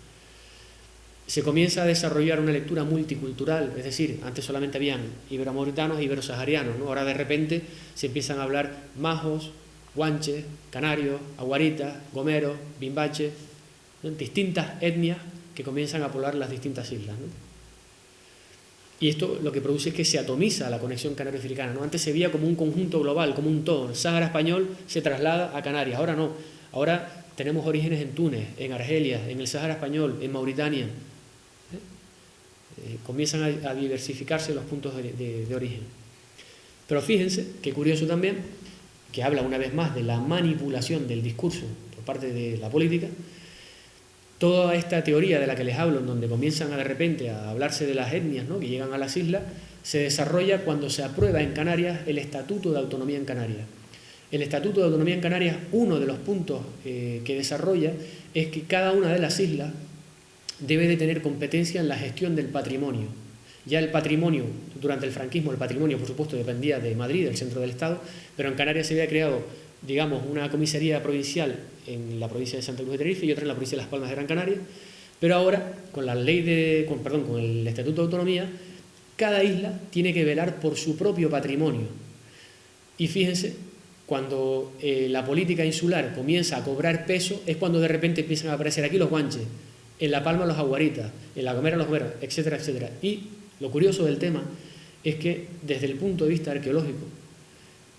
Se comienza a desarrollar una lectura multicultural, es decir, antes solamente habían ibero-mauritanos e ibero-saharianos, ¿no? Ahora de repente se empiezan a hablar majos, guanches, canarios, aguaritas, gomeros, bimbaches, ¿no?, distintas etnias que comienzan a poblar las distintas islas, ¿no? Y esto lo que produce es que se atomiza la conexión canario-africana, ¿no? Antes se veía como un conjunto global, como un todo. El Sáhara español se traslada a Canarias, ahora no. Ahora tenemos orígenes en Túnez, en Argelia, en el Sáhara español, en Mauritania. Comienzan a diversificarse los puntos de origen. Pero fíjense, qué curioso también, que habla una vez más de la manipulación del discurso por parte de la política. Toda esta teoría de la que les hablo, en donde comienzan de repente a hablarse de las etnias, ¿no?, que llegan a las islas, se desarrolla cuando se aprueba en Canarias el Estatuto de Autonomía en Canarias. El Estatuto de Autonomía en Canarias, uno de los puntos que desarrolla es que cada una de las islas debe de tener competencia en la gestión del patrimonio. Ya el patrimonio, durante el franquismo, el patrimonio, por supuesto, dependía de Madrid, del centro del Estado, pero en Canarias se había creado, digamos, una comisaría provincial en la provincia de Santa Cruz de Tenerife y otra en la provincia de Las Palmas de Gran Canaria, pero ahora, con el Estatuto de Autonomía, cada isla tiene que velar por su propio patrimonio. Y fíjense, cuando la política insular comienza a cobrar peso, es cuando de repente empiezan a aparecer aquí los guanches, en La Palma los aguaritas, en La Gomera los gomeros, etcétera, etcétera. Y lo curioso del tema es que, desde el punto de vista arqueológico,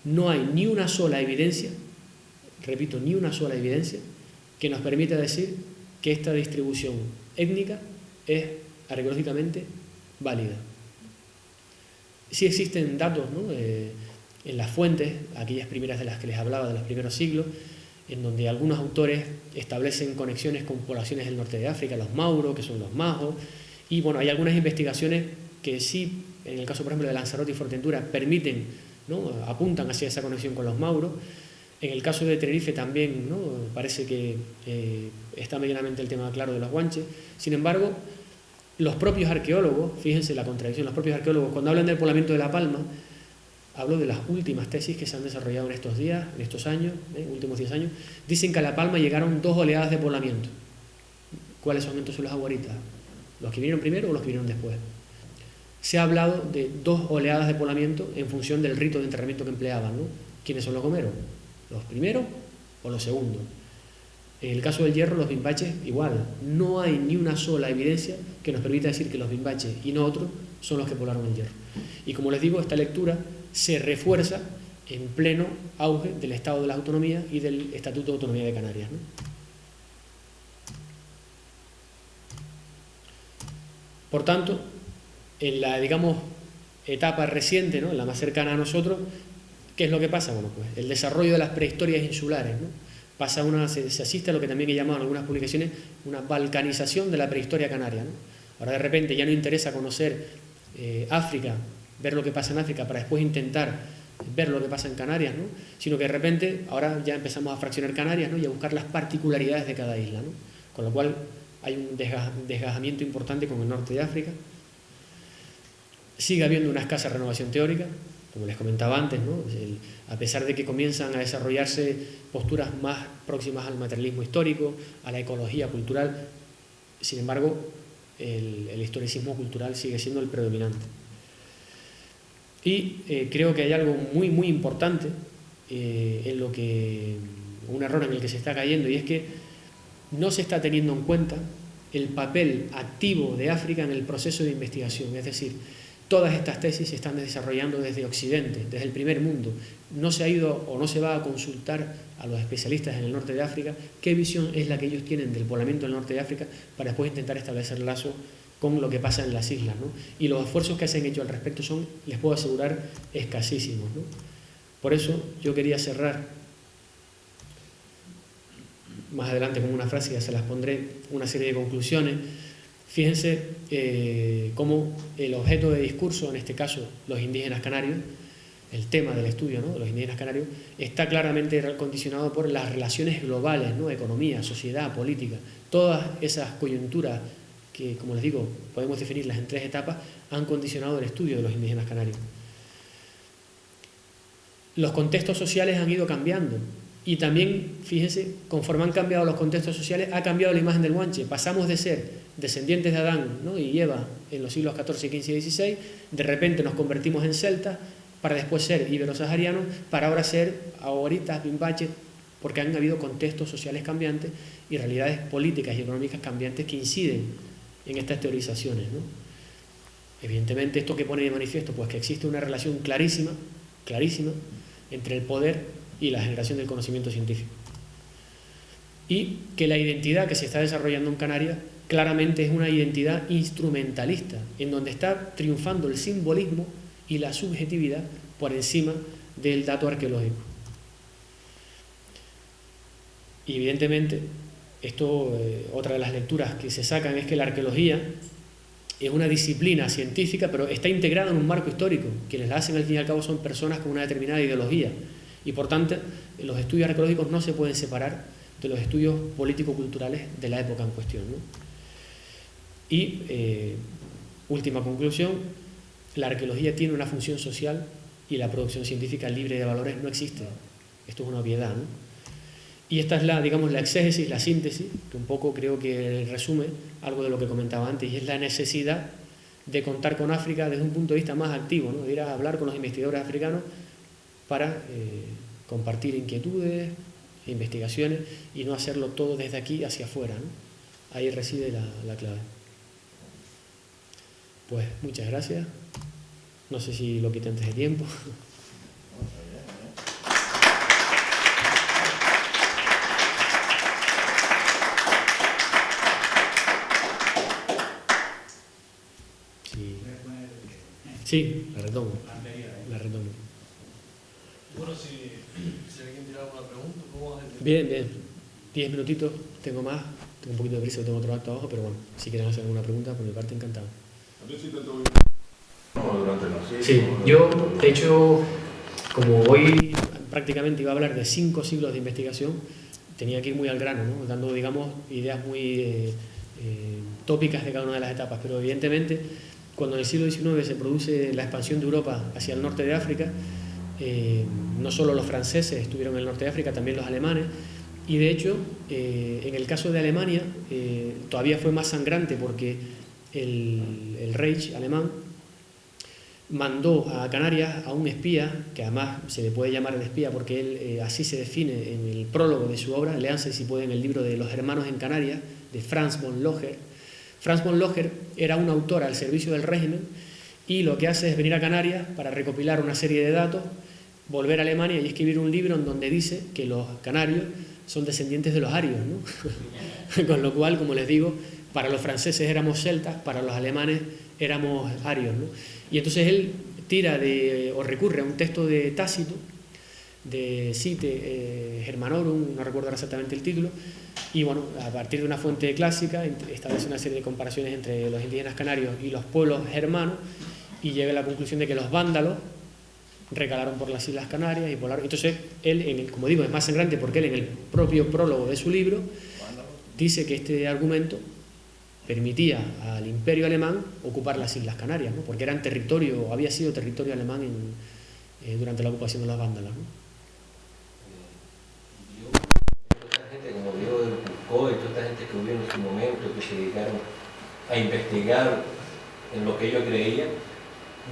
no hay ni una sola evidencia, repito, ni una sola evidencia, que nos permita decir que esta distribución étnica es arqueológicamente válida. Sí existen datos, ¿no?, en las fuentes, aquellas primeras de las que les hablaba, de los primeros siglos, en donde algunos autores establecen conexiones con poblaciones del norte de África, los Mauros, que son los Majos, y bueno, hay algunas investigaciones que sí, en el caso por ejemplo de Lanzarote y Fuerteventura, permiten, ¿no?, apuntan hacia esa conexión con los Mauros. En el caso de Tenerife también, ¿no?, parece que está medianamente el tema claro de los guanches. Sin embargo, los propios arqueólogos, fíjense la contradicción, los propios arqueólogos cuando hablan del poblamiento de La Palma, hablo de las últimas tesis que se han desarrollado en estos días, en estos años, últimos 10 años, dicen que a La Palma llegaron 2 oleadas de poblamiento. ¿Cuáles son entonces los aguaritas? ¿Los que vinieron primero o los que vinieron después? Se ha hablado de 2 oleadas de poblamiento en función del rito de enterramiento que empleaban, ¿no? ¿Quiénes son los gomeros? ¿Los primeros o los segundos? En el caso del Hierro, los bimbaches, igual. No hay ni una sola evidencia que nos permita decir que los bimbaches y no otros son los que poblaron el Hierro. Y como les digo, esta lectura se refuerza en pleno auge del Estado de las Autonomías y del Estatuto de Autonomía de Canarias, ¿no? Por tanto, en la, digamos, etapa reciente, ¿no?, en la más cercana a nosotros, ¿qué es lo que pasa? Bueno, pues el desarrollo de las prehistorias insulares, ¿no? Se asiste a lo que también he llamado en algunas publicaciones una balcanización de la prehistoria canaria, ¿no? Ahora de repente ya no interesa conocer África, ver lo que pasa en África para después intentar ver lo que pasa en Canarias, ¿no?, sino que de repente ahora ya empezamos a fraccionar Canarias, ¿no?, y a buscar las particularidades de cada isla, ¿no? Con lo cual hay un desgajamiento importante con el norte de África. Sigue habiendo una escasa renovación teórica, como les comentaba antes, ¿no? A pesar de que comienzan a desarrollarse posturas más próximas al materialismo histórico, a la ecología cultural, sin embargo, el historicismo cultural sigue siendo el predominante. Y creo que hay algo muy, muy importante en lo que, un error en el que se está cayendo, y es que no se está teniendo en cuenta el papel activo de África en el proceso de investigación. Es decir, todas estas tesis se están desarrollando desde Occidente, desde el primer mundo. No se ha ido o no se va a consultar a los especialistas en el norte de África qué visión es la que ellos tienen del poblamiento del norte de África para después intentar establecer lazos con lo que pasa en las islas, ¿no? Y los esfuerzos que se han hecho al respecto son, les puedo asegurar, escasísimos, ¿no? Por eso yo quería cerrar más adelante con una frase, ya se las pondré, una serie de conclusiones. Fíjense cómo el objeto de discurso, en este caso los indígenas canarios, el tema del estudio, ¿no?, de los indígenas canarios, está claramente condicionado por las relaciones globales, ¿no?, economía, sociedad, política. Todas esas coyunturas que, como les digo, podemos definirlas en 3 etapas, han condicionado el estudio de los indígenas canarios. Los contextos sociales han ido cambiando y también, fíjense, conforme han cambiado los contextos sociales, ha cambiado la imagen del guanche. Pasamos de ser descendientes de Adán, ¿no?, y Eva en los siglos XIV, XV y XVI, de repente nos convertimos en celtas, para después ser iberosaharianos, para ahora ser ahoritas, bimbaches, porque han habido contextos sociales cambiantes y realidades políticas y económicas cambiantes que inciden en estas teorizaciones, ¿no? Evidentemente, esto que pone de manifiesto, pues que existe una relación clarísima, entre el poder y la generación del conocimiento científico. Y que la identidad que se está desarrollando en Canarias claramente es una identidad instrumentalista, en donde está triunfando el simbolismo y la subjetividad por encima del dato arqueológico. Y evidentemente, esto, otra de las lecturas que se sacan es que la arqueología es una disciplina científica, pero está integrada en un marco histórico. Quienes la hacen al fin y al cabo son personas con una determinada ideología. Y por tanto, los estudios arqueológicos no se pueden separar de los estudios político-culturales de la época en cuestión, ¿no? Y, última conclusión, la arqueología tiene una función social y la producción científica libre de valores no existe. Esto es una obviedad, ¿no? Y esta es la, digamos, la exégesis, la síntesis, que un poco creo que resume algo de lo que comentaba antes, y es la necesidad de contar con África desde un punto de vista más activo, ¿no?, de ir a hablar con los investigadores africanos para compartir inquietudes, investigaciones, y no hacerlo todo desde aquí hacia afuera, ¿no? Ahí reside la clave. Pues muchas gracias. No sé si lo quité antes de tiempo. Sí, la retomo. La retomo. Bueno, si alguien tiene alguna pregunta, ¿cómo vas a decir? Bien, bien. 10 minutitos, tengo más. Tengo un poquito de prisa, tengo otro acto abajo, pero bueno, si quieren hacer alguna pregunta, por mi parte, encantado. Sí, yo, de hecho, como hoy prácticamente iba a hablar de 5 siglos de investigación, tenía que ir muy al grano, ¿no? Dando, digamos, ideas muy tópicas de cada una de las etapas, pero evidentemente, cuando en el siglo XIX se produce la expansión de Europa hacia el norte de África, no solo los franceses estuvieron en el norte de África, también los alemanes, y de hecho, en el caso de Alemania, todavía fue más sangrante porque el Reich alemán mandó a Canarias a un espía, que además se le puede llamar de espía porque él así se define en el prólogo de su obra, léanse si pueden el libro de Los hermanos en Canarias, de Franz von Locher. Franz von Locher era un autor al servicio del régimen y lo que hace es venir a Canarias para recopilar una serie de datos, volver a Alemania y escribir un libro en donde dice que los canarios son descendientes de los arios, ¿no? Con lo cual, como les digo, para los franceses éramos celtas, para los alemanes éramos arios, ¿no? Y entonces él tira o recurre a un texto de Tácito, de Cite Germanorum, no recuerdo exactamente el título, y bueno, a partir de una fuente clásica establece una serie de comparaciones entre los indígenas canarios y los pueblos germanos y llega a la conclusión de que los vándalos recalaron por las Islas Canarias y volaron. Entonces él, como digo, es más sangrante porque él en el propio prólogo de su libro dice que este argumento permitía al Imperio alemán ocupar las Islas Canarias, ¿no? Porque eran territorio, había sido territorio alemán durante la ocupación de los vándalos, ¿no? Esta gente como Diego del Cusco y toda esta gente que hubo en su momento, que se dedicaron a investigar en lo que ellos creían,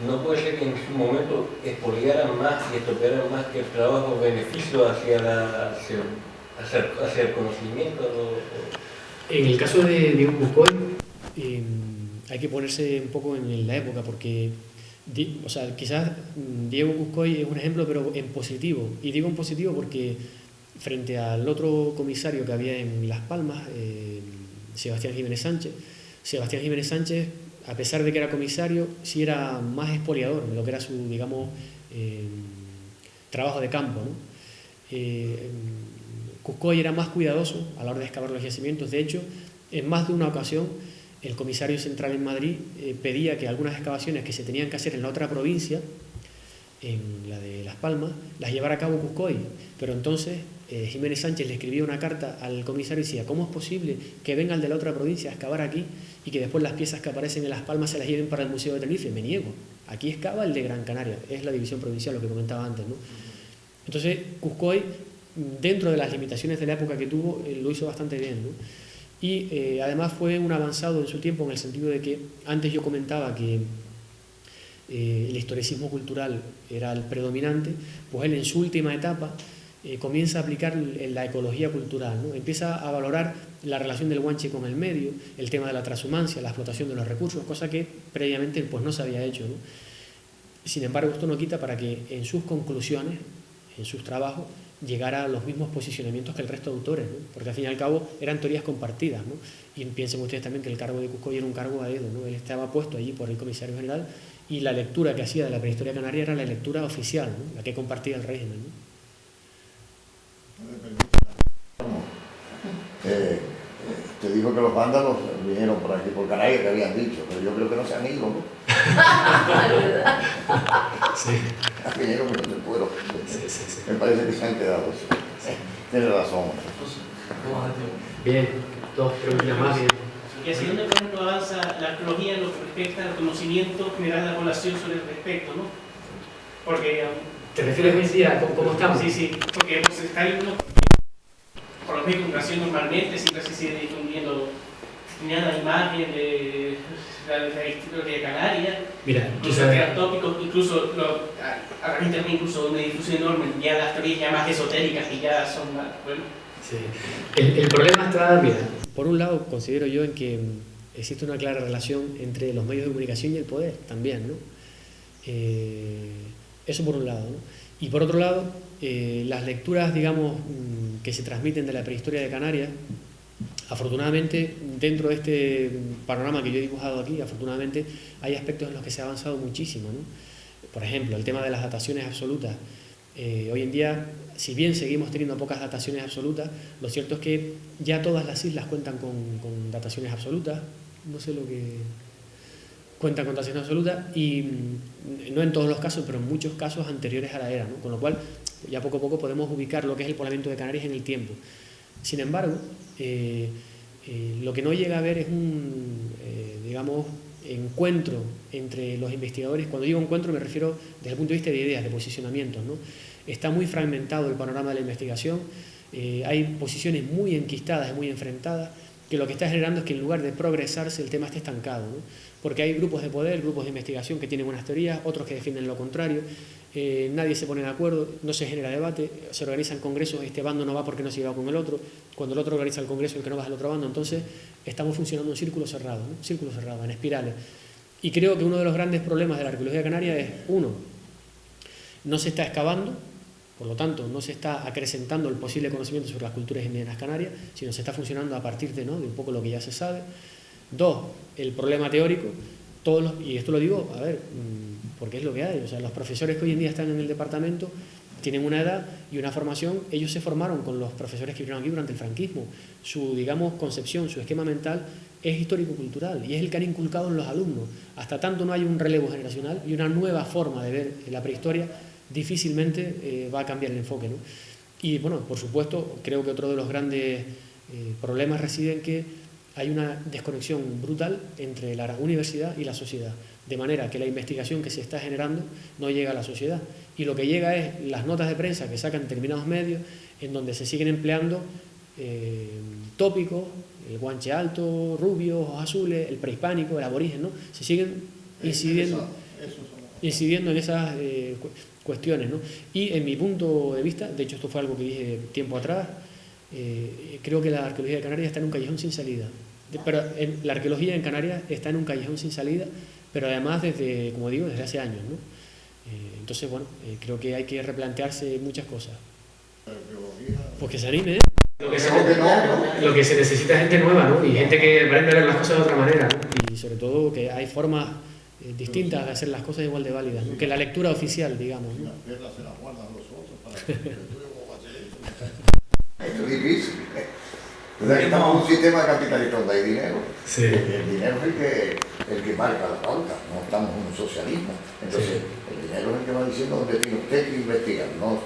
no puede ser que en su momento expoliaran más y estropearan más que el trabajo beneficio hacia el conocimiento. En el caso de Diego Cuscoy, hay que ponerse un poco en la época, porque o sea, quizás Diego Cuscoy es un ejemplo, pero en positivo. Y digo en positivo porque frente al otro comisario que había en Las Palmas, Sebastián Jiménez Sánchez, a pesar de que era comisario, sí era más expoliador de lo que era su, digamos, trabajo de campo, ¿no? Cuscoy era más cuidadoso a la hora de excavar los yacimientos. De hecho, en más de una ocasión, el comisario central en Madrid pedía que algunas excavaciones que se tenían que hacer en la otra provincia, en la de Las Palmas, las llevara a cabo Cuscoy. Pero entonces Jiménez Sánchez le escribía una carta al comisario y decía: ¿cómo es posible que venga el de la otra provincia a excavar aquí y que después las piezas que aparecen en Las Palmas se las lleven para el Museo de Tenerife? Me niego. Aquí excava el de Gran Canaria, es la división provincial, lo que comentaba antes, ¿no? Entonces Cuscoy, dentro de las limitaciones de la época que tuvo, lo hizo bastante bien, ¿no? Y además fue un avanzado en su tiempo, en el sentido de que antes yo comentaba que el historicismo cultural era el predominante, pues él en su última etapa comienza a aplicar la ecología cultural, ¿no? Empieza a valorar la relación del guanche con el medio, el tema de la transhumancia, la explotación de los recursos, cosa que previamente pues no se había hecho, ¿no? Sin embargo, esto no quita para que en sus conclusiones, en sus trabajos, llegara a los mismos posicionamientos que el resto de autores, ¿no? Porque al fin y al cabo eran teorías compartidas, ¿no? Y piensen ustedes también que el cargo de Cuscoy era un cargo a dedo, ¿no? Él estaba puesto allí por el comisario general y la lectura que hacía de la prehistoria canaria era la lectura oficial, ¿no? La que compartía el régimen, ¿no? Te dijo que los vándalos vinieron por aquí, por Canarias, que habían dicho, pero yo creo que no se han ido, ¿no? Sí. Vinieron pero no se fueron. Sí. Me parece que se han quedado. Tienes razón. ¿Cómo vas a decir? Bien, dos preguntas más, bien. Y hacia dónde, por ejemplo, avanza la arqueología en lo que respecta al conocimiento general de la población sobre el respecto, ¿no? Porque... ¿Te refieres hoy en día a cómo estamos? Sí, porque pues, está ahí uno, por lo menos comunicación normalmente, siempre se sigue difundiendo determinada imagen de la historia de Canarias, Mira, incluso crear tópicos, incluso ahora internet incluso una difusión enorme, ya las teorías ya más esotéricas y ya son más, bueno. sí. El problema está, mira, por un lado considero yo en que existe una clara relación entre los medios de comunicación y el poder también, ¿no? Eso por un lado, ¿no? Y por otro lado, las lecturas, digamos, que se transmiten de la prehistoria de Canarias Afortunadamente, dentro de este panorama que yo he dibujado aquí, afortunadamente hay aspectos en los que se ha avanzado muchísimo, ¿no? Por ejemplo, el tema de las dataciones absolutas. Hoy en día, si bien seguimos teniendo pocas dataciones absolutas, lo cierto es que ya todas las islas cuentan con dataciones absolutas, no sé lo que cuentan con dataciones absolutas, y no en todos los casos, pero en muchos casos anteriores a la era, ¿no? Con lo cual, ya poco a poco podemos ubicar lo que es el poblamiento de Canarias en el tiempo. Sin embargo, lo que no llega a haber es un, digamos, encuentro entre los investigadores. Cuando digo encuentro me refiero desde el punto de vista de ideas, de posicionamientos, ¿no? Está muy fragmentado el panorama de la investigación, hay posiciones muy enquistadas y muy enfrentadas, que lo que está generando es que en lugar de progresarse el tema esté estancado, ¿no? Porque hay grupos de poder, grupos de investigación que tienen unas teorías, otros que defienden lo contrario, nadie se pone de acuerdo, no se genera debate, se organizan congresos, este bando no va porque no se lleva con el otro, cuando el otro organiza el congreso el que no va es el otro bando, entonces estamos funcionando en círculo cerrado, ¿no? Círculo cerrado, en espirales. Y creo que uno de los grandes problemas de la arqueología canaria es, uno, no se está excavando, por lo tanto no se está acrecentando el posible conocimiento sobre las culturas indígenas canarias, sino se está funcionando a partir de, ¿no?, de un poco lo que ya se sabe. Dos, el problema teórico, y esto lo digo, a ver, porque es lo que hay, o sea, los profesores que hoy en día están en el departamento tienen una edad y una formación, ellos se formaron con los profesores que vivieron aquí durante el franquismo, su, digamos, concepción, su esquema mental es histórico-cultural y es el que han inculcado en los alumnos. Hasta tanto no hay un relevo generacional y una nueva forma de ver la prehistoria, difícilmente va a cambiar el enfoque, ¿no? Y bueno, por supuesto, creo que otro de los grandes problemas reside en que hay una desconexión brutal entre la universidad y la sociedad, de manera que la investigación que se está generando no llega a la sociedad, y lo que llega es las notas de prensa que sacan determinados medios en donde se siguen empleando tópicos, el guanche alto, rubio, ojos azules, el prehispánico, el aborigen, ¿no? Se siguen incidiendo en esas cuestiones, ¿no? Y en mi punto de vista, de hecho esto fue algo que dije tiempo atrás, creo que la arqueología de Canarias está en un callejón sin salida. Pero la arqueología en Canarias está en un callejón sin salida, pero además desde, como digo, desde hace años, ¿no? Entonces, bueno, creo que hay que replantearse muchas cosas. Pues que se anime, ¿eh? Lo que se necesita es gente nueva, ¿no? Y gente que aprenda a ver las cosas de otra manera, ¿no? Y sobre todo que hay formas distintas de hacer las cosas igual de válidas, ¿no?, que la lectura oficial, digamos, ¿no? Esto es difícil. Estamos en un sistema capitalista donde hay dinero. Sí. El dinero es el que marca la pauta, no estamos en un socialismo. Entonces, sí, el dinero es el que va diciendo dónde tiene usted que investigar, no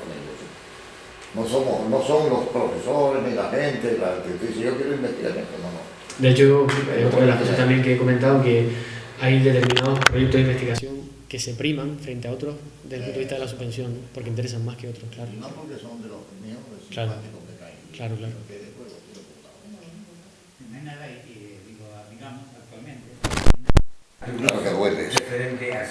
son los profesores ni la gente, que dice yo quiero investigar esto, no. De hecho, otra de las cosas también que he comentado, que hay determinados proyectos de investigación que se priman frente a otros desde el punto de vista de la subvención, ¿no?, porque interesan más que otros, claro. Y no porque son de los míos, claro, de caen. Claro. No hay nada, digamos, actualmente. Claro que duele. Referente a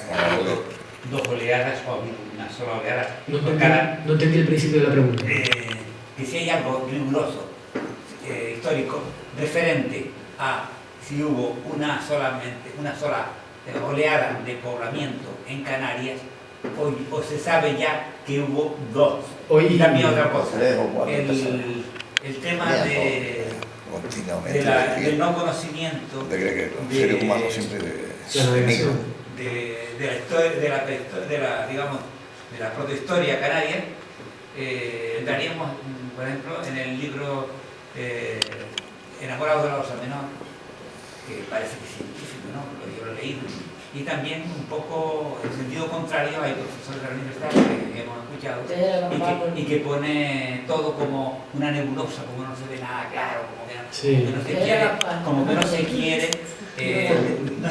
dos oleadas o una sola oleada. No entendí el principio de la pregunta. Que si hay algo riguroso, histórico, referente a si hubo una sola oleada de poblamiento en Canarias, o se sabe ya que hubo dos. Y también otra cosa, el tema del no conocimiento los seres humanos siempre de la protohistoria canaria. Entraríamos, por ejemplo, en el libro Enamorados de la Osa Menor, que parece que es científico, ¿no?, yo lo he leído. Y también un poco en sentido contrario, hay profesores de la universidad que hemos escuchado y que pone todo como una nebulosa, como no se ve nada claro, como que no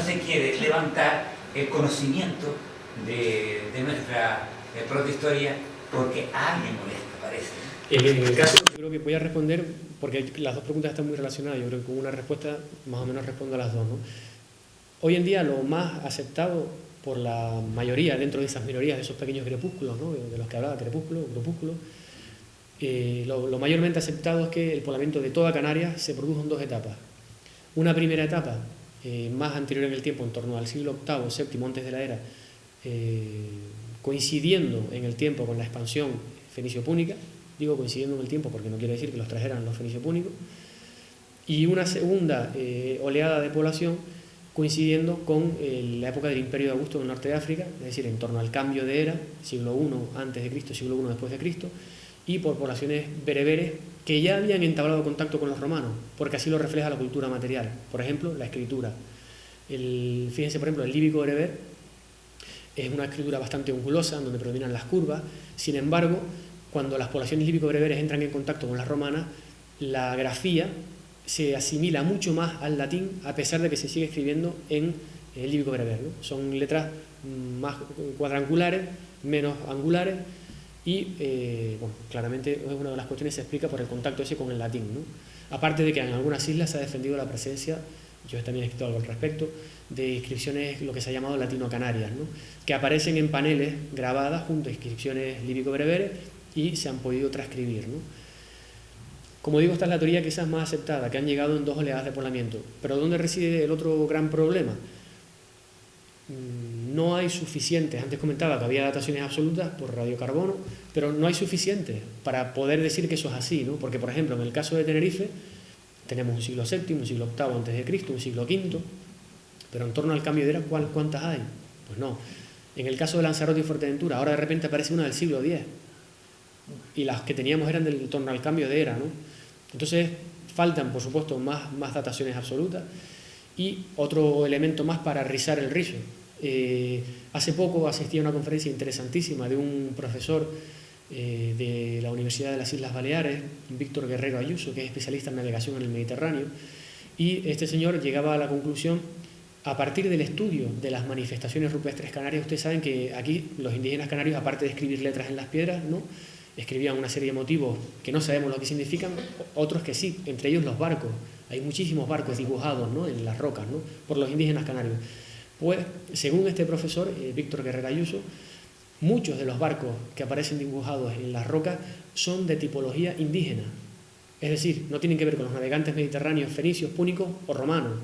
se quiere levantar el conocimiento de nuestra protohistoria porque a alguien molesta, parece. En el caso, yo creo que voy a responder, porque las dos preguntas están muy relacionadas, yo creo que con una respuesta más o menos respondo a las dos, ¿no? Hoy en día lo más aceptado por la mayoría, dentro de esas minorías, de esos pequeños crepúsculos, ¿no?, de los que hablaba, crepúsculo, lo mayormente aceptado es que el poblamiento de toda Canarias se produjo en dos etapas. Una primera etapa, más anterior en el tiempo, en torno al siglo VIII, VII, antes de la era, coincidiendo en el tiempo con la expansión fenicio-púnica. Digo coincidiendo en el tiempo porque no quiere decir que los trajeran los fenicio-púnicos. y una segunda oleada de población coincidiendo con la época del Imperio de Augusto en el norte de África, es decir, en torno al cambio de era, siglo I antes de Cristo, siglo I después de Cristo, y por poblaciones bereberes que ya habían entablado contacto con los romanos, porque así lo refleja la cultura material. Por ejemplo, la escritura. Fíjense, por ejemplo, el líbico bereber es una escritura bastante angulosa, donde predominan las curvas. Sin embargo, cuando las poblaciones líbico-bereberes entran en contacto con las romanas, la grafía se asimila mucho más al latín, a pesar de que se sigue escribiendo en el líbico bereber, ¿no? Son letras más cuadrangulares, menos angulares, y bueno, claramente es una de las cuestiones que se explica por el contacto ese con el latín, ¿no? Aparte de que en algunas islas se ha defendido la presencia, yo también he escrito algo al respecto, de inscripciones, lo que se ha llamado latino-canarias, ¿no? Que aparecen en paneles grabadas junto a inscripciones líbico-bereberes y se han podido transcribir, ¿no? Como digo, esta es la teoría quizás más aceptada, que han llegado en 2 oleadas de poblamiento. Pero ¿dónde reside el otro gran problema? No hay suficientes, antes comentaba que había dataciones absolutas por radiocarbono, pero no hay suficientes para poder decir que eso es así, ¿no? Porque, por ejemplo, en el caso de Tenerife, tenemos un siglo VII, un siglo VIII antes de Cristo, un siglo V, pero en torno al cambio de era, ¿cuántas hay? Pues no. En el caso de Lanzarote y Fuerteventura, ahora de repente aparece una del siglo X, y las que teníamos eran del torno al cambio de era, ¿no? Entonces faltan, por supuesto, más dataciones absolutas, y otro elemento más para rizar el rizo. Hace poco asistí a una conferencia interesantísima de un profesor de la Universidad de las Islas Baleares, Víctor Guerrero Ayuso, que es especialista en navegación en el Mediterráneo, y este señor llegaba a la conclusión, a partir del estudio de las manifestaciones rupestres canarias. Ustedes saben que aquí los indígenas canarios, aparte de escribir letras en las piedras, ¿no?, escribían una serie de motivos que no sabemos lo que significan, otros que sí, entre ellos los barcos. Hay muchísimos barcos dibujados, ¿no?, en las rocas, ¿no?, por los indígenas canarios. Pues, según este profesor, Víctor Guerrero Ayuso, muchos de los barcos que aparecen dibujados en las rocas son de tipología indígena. Es decir, no tienen que ver con los navegantes mediterráneos, fenicios, púnicos o romanos.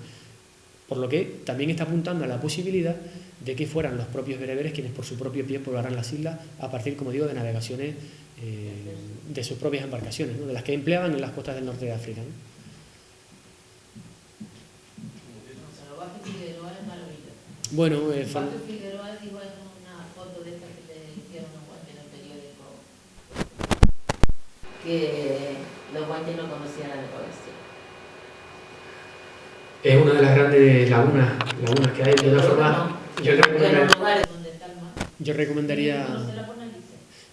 Por lo que también está apuntando a la posibilidad de que fueran los propios bereberes quienes por su propio pie poblaran las islas a partir, como digo, de navegaciones de sus propias embarcaciones, ¿no?, de las que empleaban en las costas del norte de África, ¿no? Bueno, Figueroa dijo en una foto de esta que te hicieron los guantes en el periódico que los guantes no conocían la navegación. Es una de las grandes lagunas que hay. De una forma, yo recomendaría...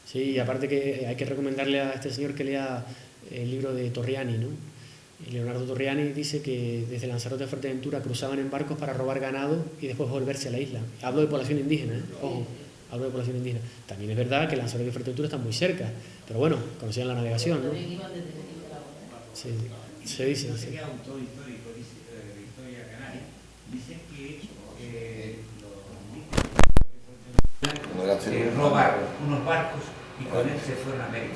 Sí, y aparte que hay que recomendarle a este señor que lea el libro de Torriani, ¿no? Leonardo Torriani dice que desde Lanzarote a Fuerteventura cruzaban en barcos para robar ganado y después volverse a la isla. Hablo de población indígena, ¿eh? Ojo, hablo de población indígena. También es verdad que Lanzarote y Fuerteventura están muy cerca, pero bueno, conocían la navegación, ¿no? Sí, se dice. No sé qué autor histórico de Historia Canaria dice que robaron unos barcos y con él se fueron a América.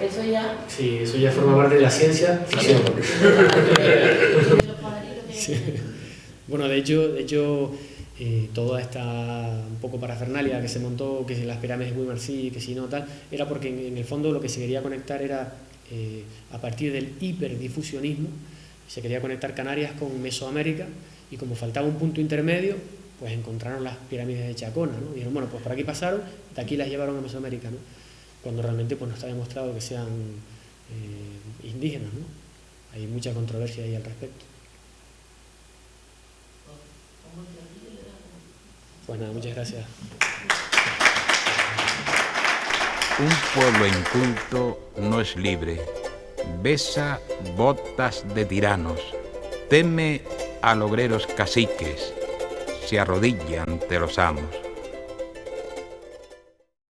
Eso ya... Sí, eso ya forma parte de la ciencia ficción. Sí. Bueno, de hecho toda esta un poco parafernalia que se montó, que si las pirámides de Guimarães, que si no tal, era porque en el fondo lo que se quería conectar era, a partir del hiperdifusionismo, se quería conectar Canarias con Mesoamérica, y como faltaba un punto intermedio, pues encontraron las pirámides de Chacona, ¿no? Y dijeron, bueno, pues por aquí pasaron, de aquí las llevaron a Mesoamérica, ¿no? Cuando realmente pues no está demostrado que sean indígenas, ¿no? Hay mucha controversia ahí al respecto. Pues nada, muchas gracias. Un pueblo inculto no es libre, besa botas de tiranos, teme a logreros caciques, se arrodilla ante los amos.